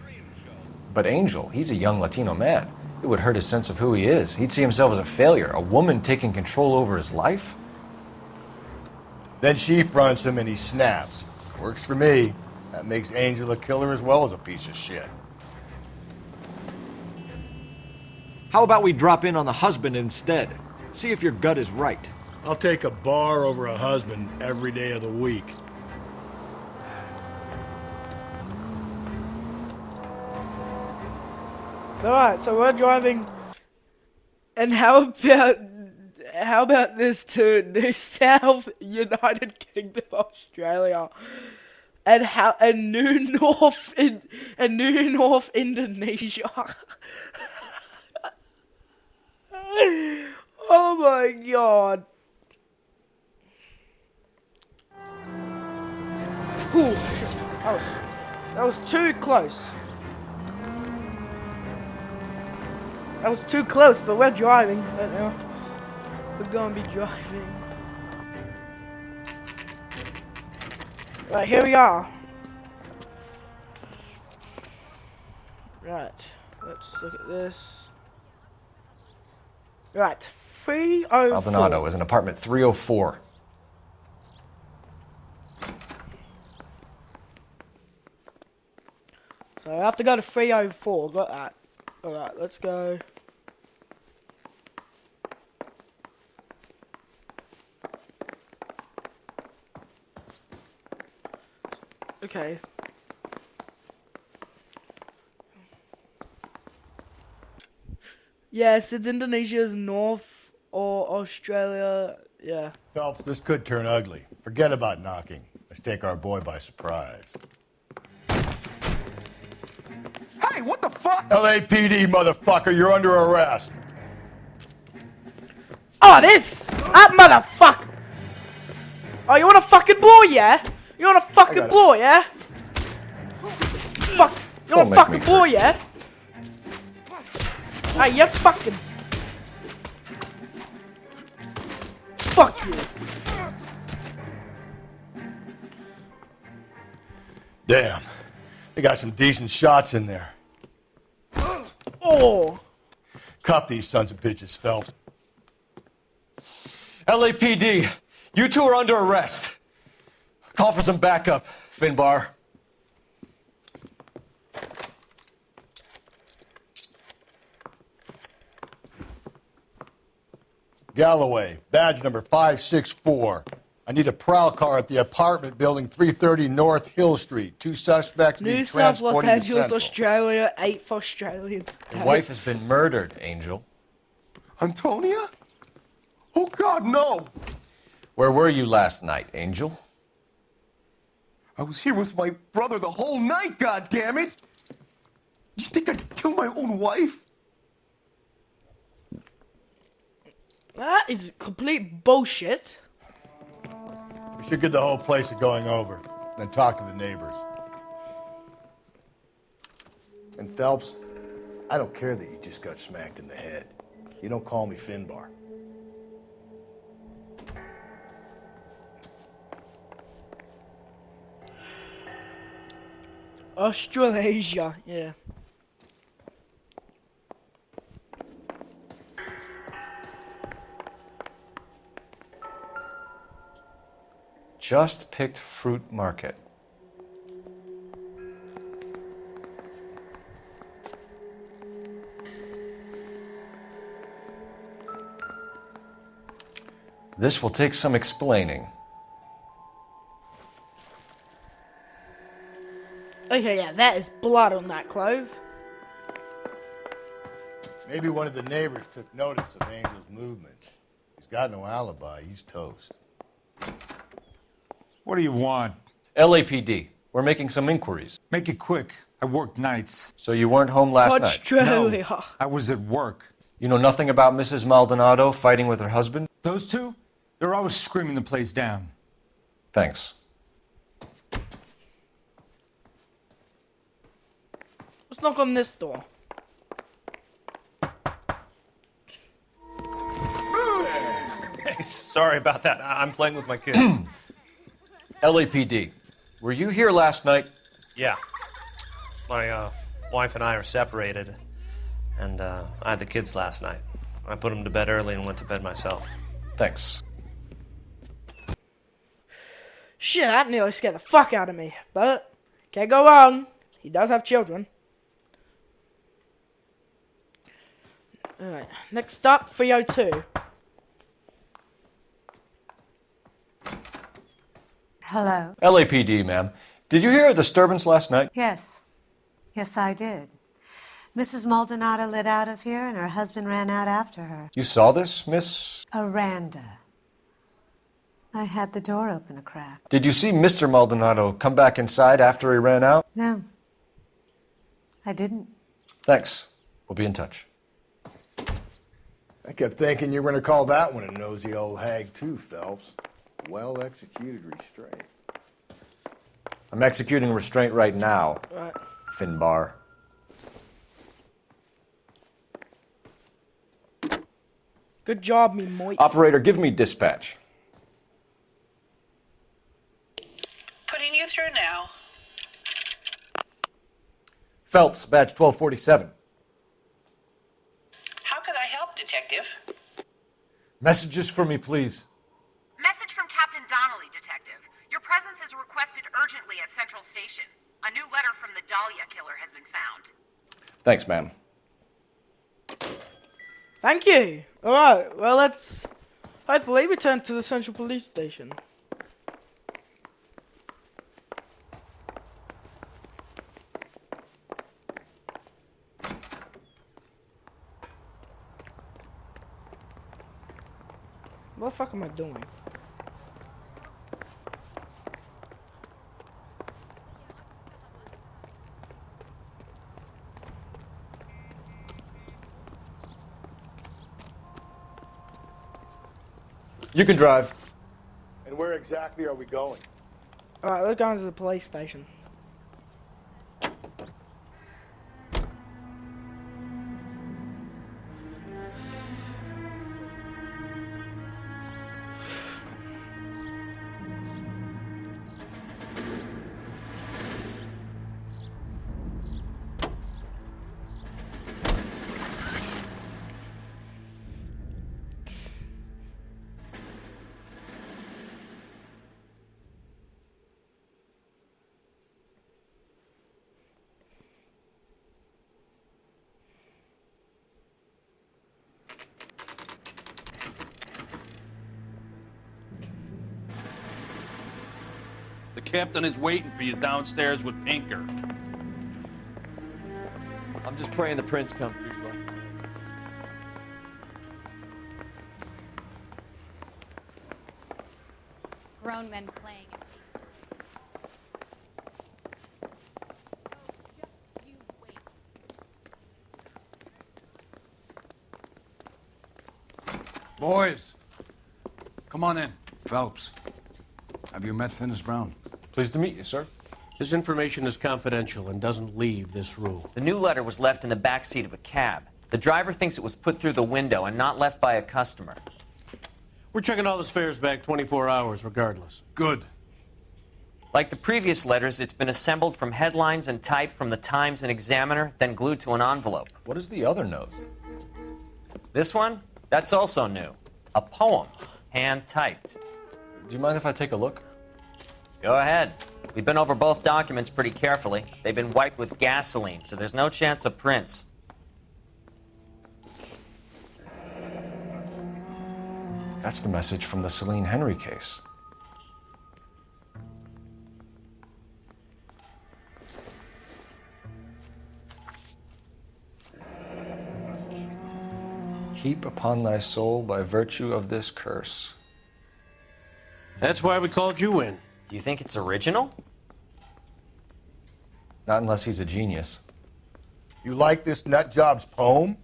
[SPEAKER 3] But Angel, he's a young Latino man. It would hurt his sense of who he is. He'd see himself as a failure. A woman taking control over his life?
[SPEAKER 2] Then she fronts him and he snaps. Works for me. That makes Angel a killer as well as a piece of shit.
[SPEAKER 13] How about we drop in on the husband instead? See if your gut is right.
[SPEAKER 23] I'll take a bar over a husband every day of the week.
[SPEAKER 1] Alright, so we're driving. And how about this to New South United Kingdom, Australia? And New North Indonesia. Oh my god. Ooh, that was too close. That was too close, but we're driving right now. We're gonna be driving. Right, here we are. Right, let's look at this. Right, 304.
[SPEAKER 3] Maldonado is in apartment 304.
[SPEAKER 1] So I have to go to 304, got that. Alright, let's go. Okay. Yes, it's Indonesia's north or Australia. Yeah.
[SPEAKER 2] Phelps, this could turn ugly. Forget about knocking. Let's take our boy by surprise.
[SPEAKER 7] Hey, what the fuck?
[SPEAKER 2] LAPD, motherfucker, you're under arrest.
[SPEAKER 1] Oh, that motherfucker! Oh, you want a fucking boy, yeah? You want a fucking boy, yeah? Fuck! You want a fucking boy, yeah? Hey, you fucking... Fuck you.
[SPEAKER 2] Damn. They got some decent shots in there.
[SPEAKER 1] Oh!
[SPEAKER 2] Cuff these sons of bitches, Phelps.
[SPEAKER 3] LAPD, you two are under arrest. Call for some backup, Finbar.
[SPEAKER 2] Galloway, badge number 564. I need a prowl car at the apartment building 330 North Hill Street. 2 suspects
[SPEAKER 1] New
[SPEAKER 2] need
[SPEAKER 1] South Los
[SPEAKER 2] transported to
[SPEAKER 1] Angeles,
[SPEAKER 2] Central.
[SPEAKER 1] Australia, 8th Australian state.
[SPEAKER 3] Your wife has been murdered, Angel.
[SPEAKER 7] Antonia? Oh God, no!
[SPEAKER 3] Where were you last night, Angel?
[SPEAKER 7] I was here with my brother the whole night, God damn it! You think I'd kill my own wife?
[SPEAKER 1] That is complete bullshit.
[SPEAKER 2] We should get the whole place a going over, then talk to the neighbors. And Phelps, I don't care that you just got smacked in the head. You don't call me Finbar.
[SPEAKER 1] Australasia, yeah.
[SPEAKER 3] Just picked fruit market. This will take some explaining.
[SPEAKER 1] Okay, yeah, that is blood on that clove.
[SPEAKER 2] Maybe one of the neighbors took notice of Angel's movement. He's got no alibi. He's toast.
[SPEAKER 16] What do you want?
[SPEAKER 3] LAPD. We're making some inquiries.
[SPEAKER 16] Make it quick. I work nights.
[SPEAKER 3] So you weren't home last night?
[SPEAKER 1] Australia.
[SPEAKER 16] No, I was at work.
[SPEAKER 3] You know nothing about Mrs. Maldonado fighting with her husband?
[SPEAKER 16] Those two? They're always screaming the place down.
[SPEAKER 3] Thanks.
[SPEAKER 1] Let's knock on this door.
[SPEAKER 6] Sorry about that. I'm playing with my kids.
[SPEAKER 3] LAPD, were you here last night?
[SPEAKER 6] Yeah. My wife and I are separated, and I had the kids last night. I put them to bed early and went to bed myself.
[SPEAKER 3] Thanks.
[SPEAKER 1] Shit, that nearly scared the fuck out of me. But, can't go wrong. He does have children. Alright, next up, 302.
[SPEAKER 10] Hello?
[SPEAKER 3] LAPD, ma'am. Did you hear a disturbance last night?
[SPEAKER 10] Yes. Yes, I did. Mrs. Maldonado lit out of here, and her husband ran out after her.
[SPEAKER 3] You saw this, Miss?
[SPEAKER 10] Aranda. I had the door open a crack.
[SPEAKER 3] Did you see Mr. Maldonado come back inside after he ran out?
[SPEAKER 10] No. I didn't.
[SPEAKER 3] Thanks. We'll be in touch.
[SPEAKER 2] I kept thinking you were going to call that one a nosy old hag too, Phelps. Well-executed restraint.
[SPEAKER 3] I'm executing restraint right now,
[SPEAKER 1] Right.
[SPEAKER 3] Finbar.
[SPEAKER 1] Good job, me moit.
[SPEAKER 3] Operator, give me dispatch.
[SPEAKER 17] Putting you through now.
[SPEAKER 3] Phelps, badge 1247.
[SPEAKER 17] How could I help, Detective?
[SPEAKER 13] Messages for me, please.
[SPEAKER 19] Message from Captain Donnelly, Detective. Your presence is requested urgently at Central Station. A new letter from the Dahlia killer has been found.
[SPEAKER 3] Thanks, ma'am.
[SPEAKER 1] Thank you. Alright, well, let's hopefully return to the Central Police Station. What the fuck am I doing?
[SPEAKER 3] You can drive.
[SPEAKER 2] And where exactly are we going?
[SPEAKER 1] Alright, we're going to the police station.
[SPEAKER 25] The captain is waiting for you downstairs with Pinker.
[SPEAKER 6] I'm just praying the prince comes through.
[SPEAKER 26] Grown men playing.
[SPEAKER 5] Boys, come on in. Phelps, have you met Finis Brown?
[SPEAKER 3] Pleased to meet you, sir.
[SPEAKER 27] His information is confidential and doesn't leave this room.
[SPEAKER 4] The new letter was left in the back seat of a cab. The driver thinks it was put through the window and not left by a customer.
[SPEAKER 27] We're checking all his fares back 24 hours regardless.
[SPEAKER 5] Good.
[SPEAKER 4] Like the previous letters, it's been assembled from headlines and type from the Times and Examiner, then glued to an envelope.
[SPEAKER 3] What is the other note?
[SPEAKER 4] This one? That's also new. A poem, hand-typed.
[SPEAKER 3] Do you mind if I take a look?
[SPEAKER 4] Go ahead. We've been over both documents pretty carefully. They've been wiped with gasoline, so there's no chance of prints.
[SPEAKER 3] That's the message from the Celine Henry case. Heap upon thy soul by virtue of this curse.
[SPEAKER 27] That's why we called you in.
[SPEAKER 4] Do you think it's original?
[SPEAKER 3] Not unless he's a genius.
[SPEAKER 2] You like this nutjob's poem?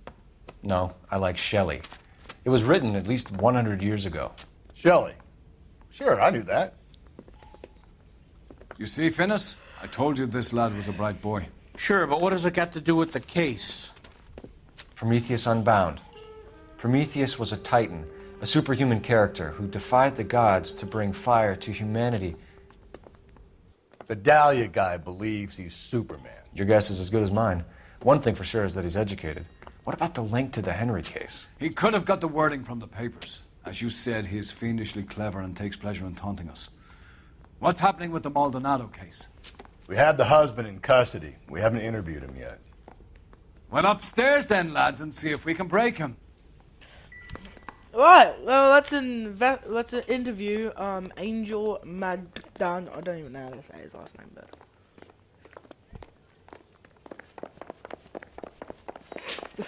[SPEAKER 3] No, I like Shelley. It was written at least 100 years ago.
[SPEAKER 2] Shelley? Sure, I knew that.
[SPEAKER 5] You see, Finis? I told you this lad was a bright boy.
[SPEAKER 27] Sure, but what has it got to do with the case?
[SPEAKER 3] Prometheus Unbound. Prometheus was a titan, A superhuman character who defied the gods to bring fire to humanity.
[SPEAKER 2] The Dahlia guy believes he's Superman.
[SPEAKER 3] Your guess is as good as mine. One thing for sure is that he's educated. What about the link to the Henry case?
[SPEAKER 5] He could have got the wording from the papers. As you said, he is fiendishly clever and takes pleasure in taunting us. What's happening with the Maldonado case?
[SPEAKER 2] We have the husband in custody. We haven't interviewed him yet.
[SPEAKER 5] Well, upstairs then, lads, and see if we can break him.
[SPEAKER 1] Right, well, let's interview Angel Magdan. I don't even know how to say his last name, but the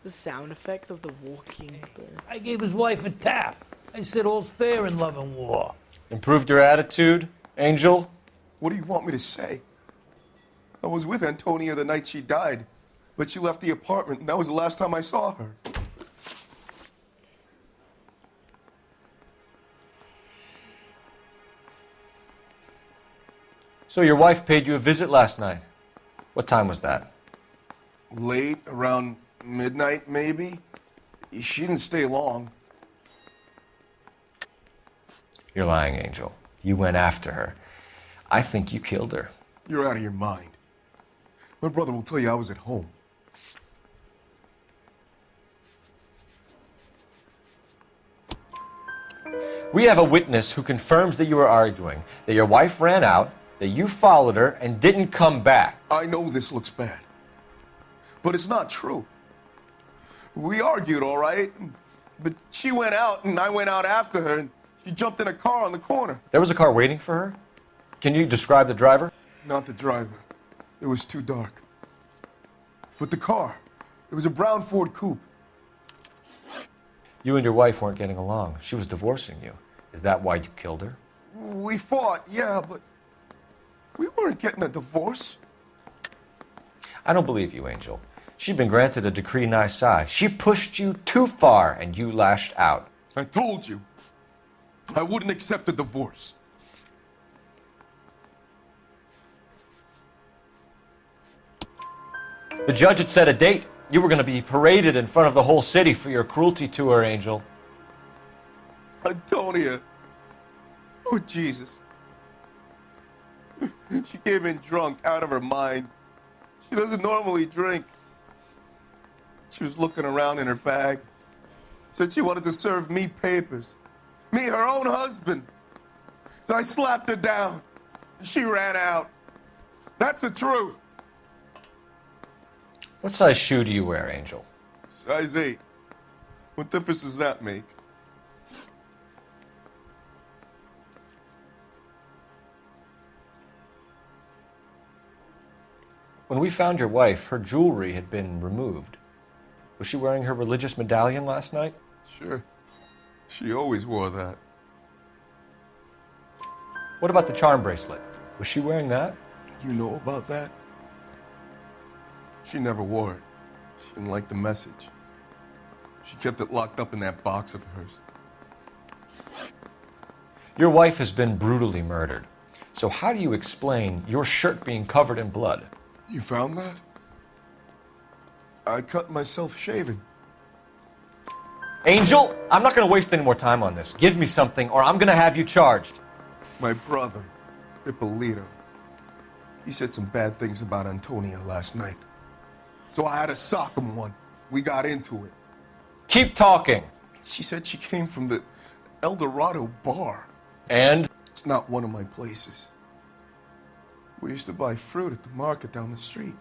[SPEAKER 1] sound effects of the walking.
[SPEAKER 12] I gave his wife a tap. I said all's fair in love and war.
[SPEAKER 3] Improved your attitude, Angel?
[SPEAKER 7] What do you want me to say? I was with Antonia the night she died, but she left the apartment, and that was the last time I saw her.
[SPEAKER 3] So your wife paid you a visit last night. What time was that?
[SPEAKER 7] Late, around midnight, maybe. She didn't stay long.
[SPEAKER 3] You're lying, Angel. You went after her. I think you killed her.
[SPEAKER 7] You're out of your mind. My brother will tell you I was at home.
[SPEAKER 3] We have a witness who confirms that you were arguing, that your wife ran out, that you followed her and didn't come back.
[SPEAKER 7] I know this looks bad, but it's not true. We argued, all right, but she went out and I went out after her and she jumped in a car on the corner.
[SPEAKER 3] There was a car waiting for her? Can you describe the driver?
[SPEAKER 7] Not the driver. It was too dark. But the car, it was a brown Ford coupe.
[SPEAKER 3] You and your wife weren't getting along. She was divorcing you. Is that why you killed her?
[SPEAKER 7] We fought, yeah, but we weren't getting a divorce.
[SPEAKER 3] I don't believe you, Angel. She'd been granted a decree nisi. She pushed you too far and you lashed out.
[SPEAKER 7] I told you, I wouldn't accept a divorce.
[SPEAKER 3] The judge had set a date. You were going to be paraded in front of the whole city for your cruelty to her, Angel.
[SPEAKER 7] Antonia. Oh, Jesus. She came in drunk, out of her mind. She doesn't normally drink. She was looking around in her bag. Said she wanted to serve me papers. Me, her own husband. So I slapped her down. She ran out. That's the truth.
[SPEAKER 3] What size shoe do you wear, Angel?
[SPEAKER 7] Size 8. What difference does that make?
[SPEAKER 3] When we found your wife, her jewelry had been removed. Was she wearing her religious medallion last night?
[SPEAKER 7] Sure. She always wore that.
[SPEAKER 3] What about the charm bracelet? Was she wearing that?
[SPEAKER 7] You know about that? She never wore it. She didn't like the message. She kept it locked up in that box of hers.
[SPEAKER 3] Your wife has been brutally murdered. So how do you explain your shirt being covered in blood?
[SPEAKER 7] You found that? I cut myself shaving.
[SPEAKER 3] Angel, I'm not going to waste any more time on this. Give me something or I'm going to have you charged.
[SPEAKER 7] My brother, Ippolito, he said some bad things about Antonia last night. So I had to sock him one. We got into it.
[SPEAKER 3] Keep talking.
[SPEAKER 7] She said she came from the El Dorado bar.
[SPEAKER 3] And?
[SPEAKER 7] It's not one of my places. We used to buy fruit at the market down the street.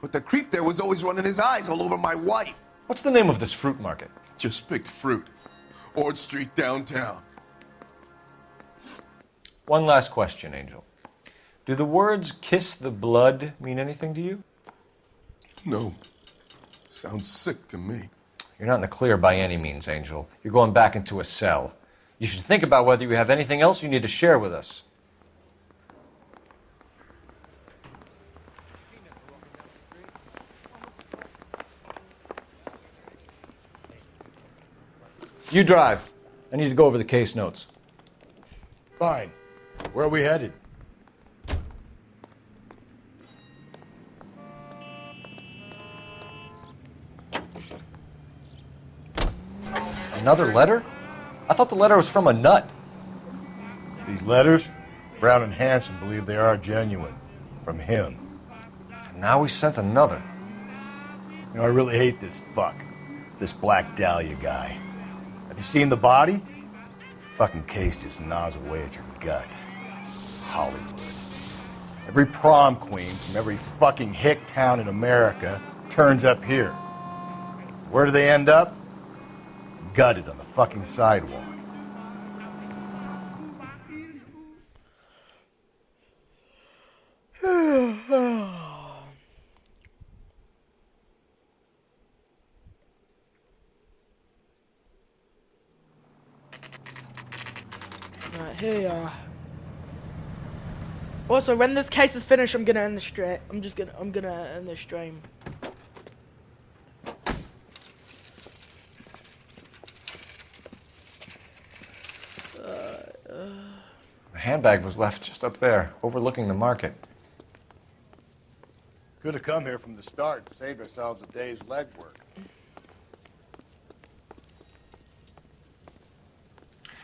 [SPEAKER 7] But the creep there was always running his eyes all over my wife.
[SPEAKER 3] What's the name of this fruit market?
[SPEAKER 7] Just picked fruit. Ord Street downtown.
[SPEAKER 3] One last question, Angel. Do the words kiss the blood mean anything to you?
[SPEAKER 7] No. Sounds sick to me.
[SPEAKER 3] You're not in the clear by any means, Angel. You're going back into a cell. You should think about whether you have anything else you need to share with us. You drive. I need to go over the case notes.
[SPEAKER 2] Fine. Where are we headed?
[SPEAKER 3] Another letter? I thought the letter was from a nut.
[SPEAKER 2] These letters, Brown and Hanson believe they are genuine. From him.
[SPEAKER 3] And now he sent another.
[SPEAKER 2] You know, I really hate this fuck. This Black Dahlia guy. Have you seen the body? Fucking case just gnaws away at your guts. Hollywood. Every prom queen from every fucking hick town in America turns up here. Where do they end up? Gutted on the fucking sidewalk.
[SPEAKER 1] Right, here you are. Also, when this case is finished, I'm gonna end the stream. I'm gonna end the stream.
[SPEAKER 3] The handbag was left just up there, overlooking the market.
[SPEAKER 2] Could have come here from the start and saved ourselves a day's legwork.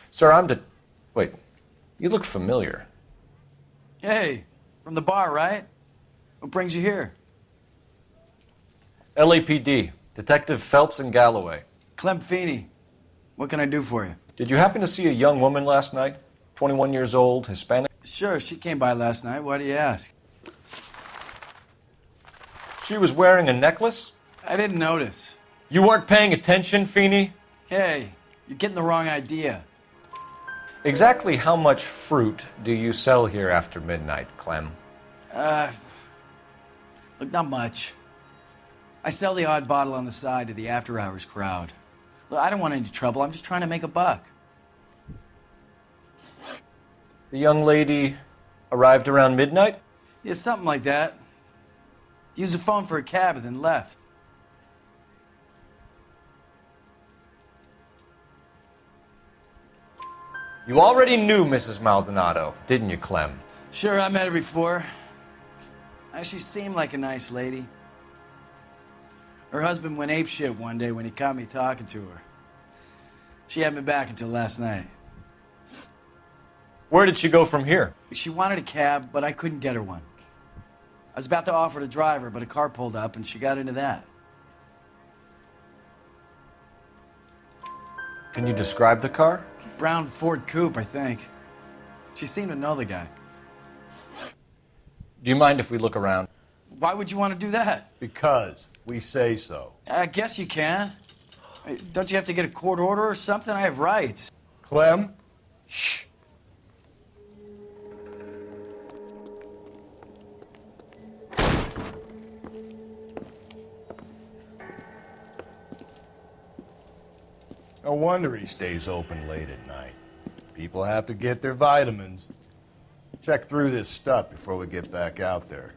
[SPEAKER 3] Sir, Wait, you look familiar.
[SPEAKER 14] Hey, from the bar, right? What brings you here?
[SPEAKER 3] LAPD, Detective Phelps and Galloway.
[SPEAKER 14] Clem Feeney. What can I do for you?
[SPEAKER 3] Did you happen to see a young woman last night? 21 years old, Hispanic?
[SPEAKER 14] Sure, she came by last night. Why do you ask?
[SPEAKER 3] She was wearing a necklace?
[SPEAKER 14] I didn't notice.
[SPEAKER 3] You weren't paying attention, Feeney?
[SPEAKER 14] Hey, you're getting the wrong idea.
[SPEAKER 3] Exactly how much fruit do you sell here after midnight, Clem?
[SPEAKER 14] Look, not much. I sell the odd bottle on the side to the after-hours crowd. Look, I don't want any trouble. I'm just trying to make a buck.
[SPEAKER 3] The young lady arrived around midnight?
[SPEAKER 14] Yeah, something like that. Used the phone for a cab and then left.
[SPEAKER 3] You already knew Mrs. Maldonado, didn't you, Clem?
[SPEAKER 14] Sure, I met her before. She seemed like a nice lady. Her husband went apeshit one day when he caught me talking to her. She hadn't been back until last night.
[SPEAKER 3] Where did she go from here?
[SPEAKER 14] She wanted a cab, but I couldn't get her one. I was about to offer to drive her, but a car pulled up and she got into that.
[SPEAKER 3] Can you describe the car?
[SPEAKER 14] Brown Ford Coupe, I think. She seemed to know the guy.
[SPEAKER 3] Do you mind if we look around?
[SPEAKER 14] Why would you want to do that?
[SPEAKER 2] Because we say so.
[SPEAKER 14] I guess you can. Don't you have to get a court order or something? I have rights.
[SPEAKER 2] Clem? Shh. No wonder he stays open late at night. People have to get their vitamins. Check through this stuff before we get back out there.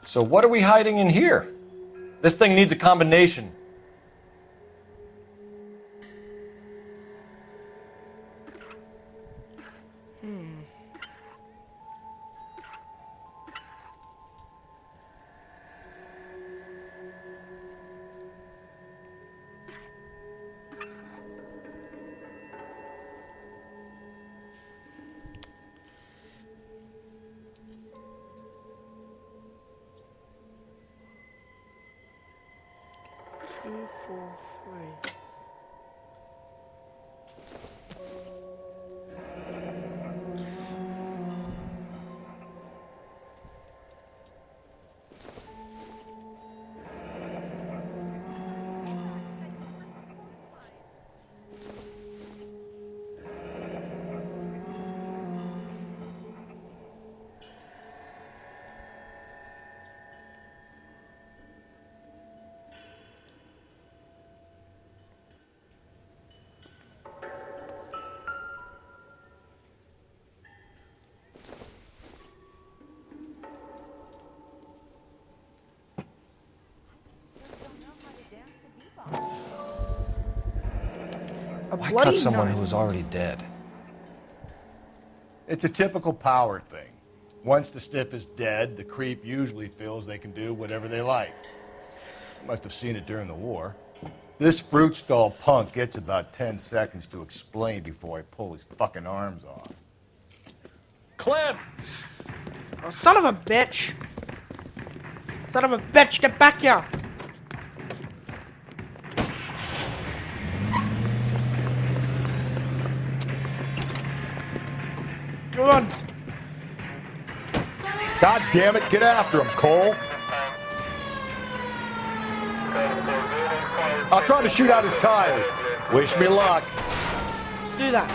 [SPEAKER 3] So what are we hiding in here? This thing needs a combination. Why cut someone who was already dead?
[SPEAKER 2] It's a typical power thing. Once the stiff is dead, the creep usually feels they can do whatever they like. Must have seen it during the war. This fruit stall punk gets about 10 seconds to explain before I pull his fucking arms off.
[SPEAKER 1] Clem! Oh, son of a bitch! Son of a bitch, get back here! Come on!
[SPEAKER 2] God damn it, get after him, Cole! I'll try to shoot out his tires. Wish me luck.
[SPEAKER 1] Do that.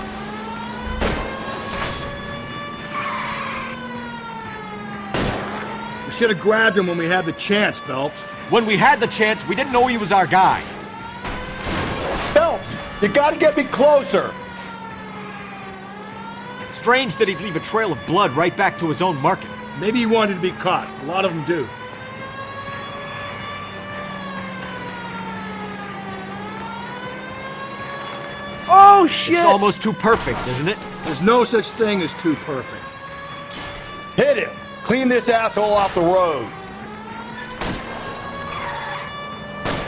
[SPEAKER 23] We should have grabbed him when we had the chance, Phelps.
[SPEAKER 13] When we had the chance, we didn't know he was our guy.
[SPEAKER 2] Phelps, you gotta get me closer.
[SPEAKER 13] Strange that he'd leave a trail of blood right back to his own market.
[SPEAKER 23] Maybe he wanted to be caught. A lot of them do.
[SPEAKER 1] Oh, shit!
[SPEAKER 13] It's almost too perfect, isn't it?
[SPEAKER 23] There's no such thing as too perfect.
[SPEAKER 2] Hit him! Clean this asshole off the road.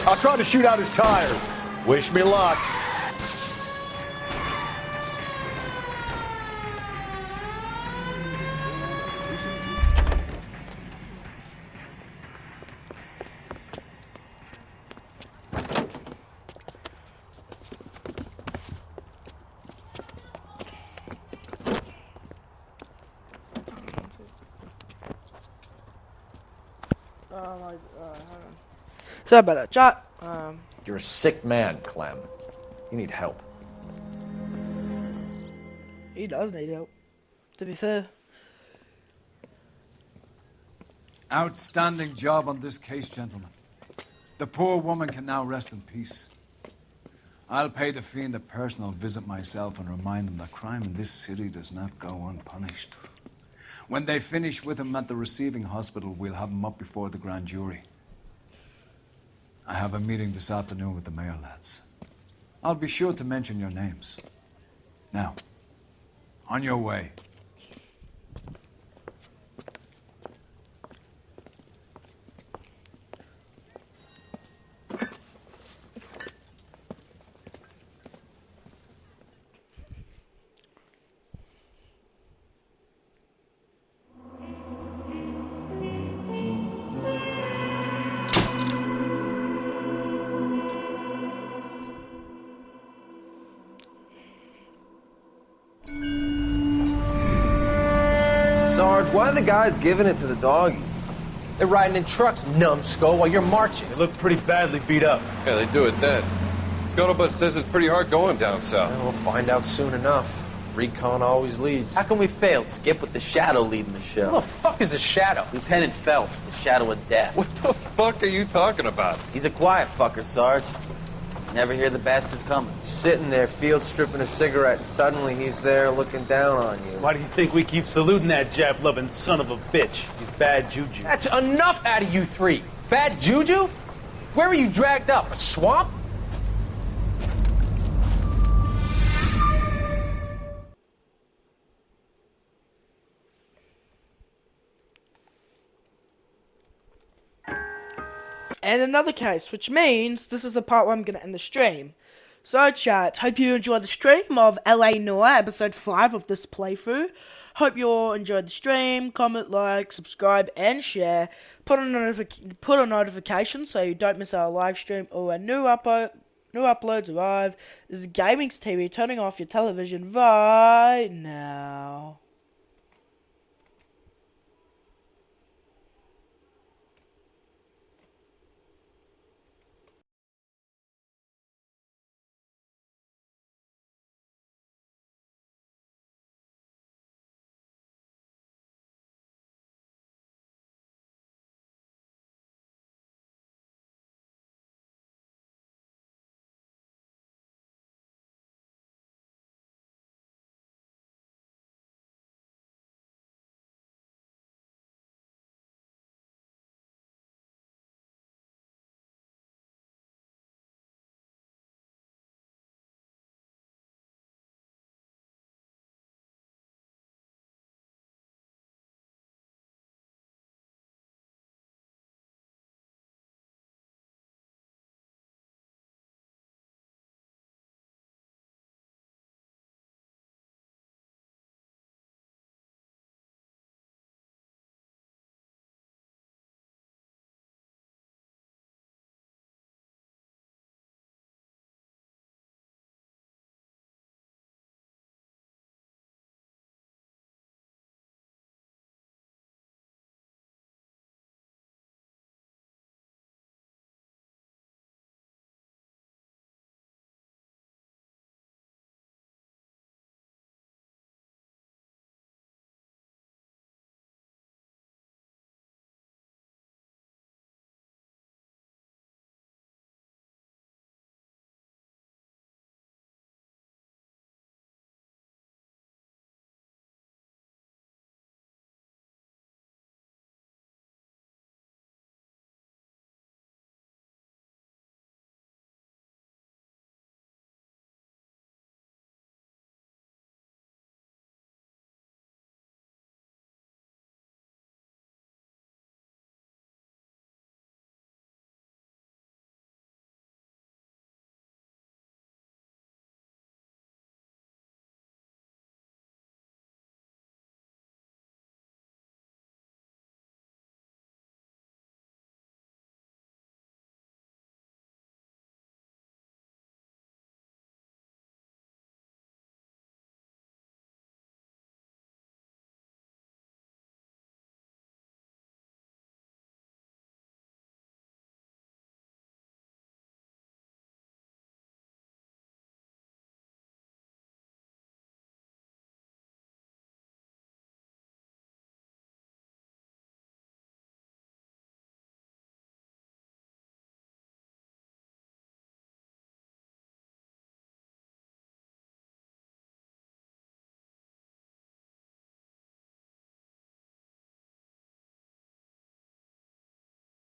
[SPEAKER 2] I'll try to shoot out his tires. Wish me luck.
[SPEAKER 1] Hold on. Sorry about that, chat.
[SPEAKER 3] You're a sick man, Clem. You need help.
[SPEAKER 1] He does need help, to be fair.
[SPEAKER 5] Outstanding job on this case, gentlemen. The poor woman can now rest in peace. I'll pay the fiend a personal visit myself and remind him that crime in this city does not go unpunished. When they finish with him at the receiving hospital, we'll have him up before the grand jury. I have a meeting this afternoon with the mayor lads. I'll be sure to mention your names. Now, on your way.
[SPEAKER 8] Sarge, why are the guys giving it to the doggies? They're riding in trucks, numbskull, while you're marching.
[SPEAKER 15] They look pretty badly beat up.
[SPEAKER 18] Yeah, they do it then. Scuttlebutt says it's pretty hard going down south.
[SPEAKER 8] Well, we'll find out soon enough. Recon always leads. How can we fail, Skip, with the Shadow leading the show? Who the fuck is the Shadow? Lieutenant Phelps, the Shadow of Death.
[SPEAKER 18] What the fuck are you talking about?
[SPEAKER 8] He's a quiet fucker, Sarge. Never hear the bastard coming. You're sitting there, field stripping a cigarette, and suddenly he's there looking down on you.
[SPEAKER 15] Why do you think we keep saluting that Jap-loving son of a bitch? He's bad juju.
[SPEAKER 8] That's enough out of you three. Bad juju? Where were you dragged up? A swamp?
[SPEAKER 1] And another case, which means this is the part where I'm going to end the stream. So chat, hope you enjoyed the stream of L.A Noire, episode 5 of this playthrough. Hope you all enjoyed the stream. Comment, like, subscribe, and share. Put on notification so you don't miss our live stream or when new uploads arrive. This is Gaming's TV, turning off your television right now.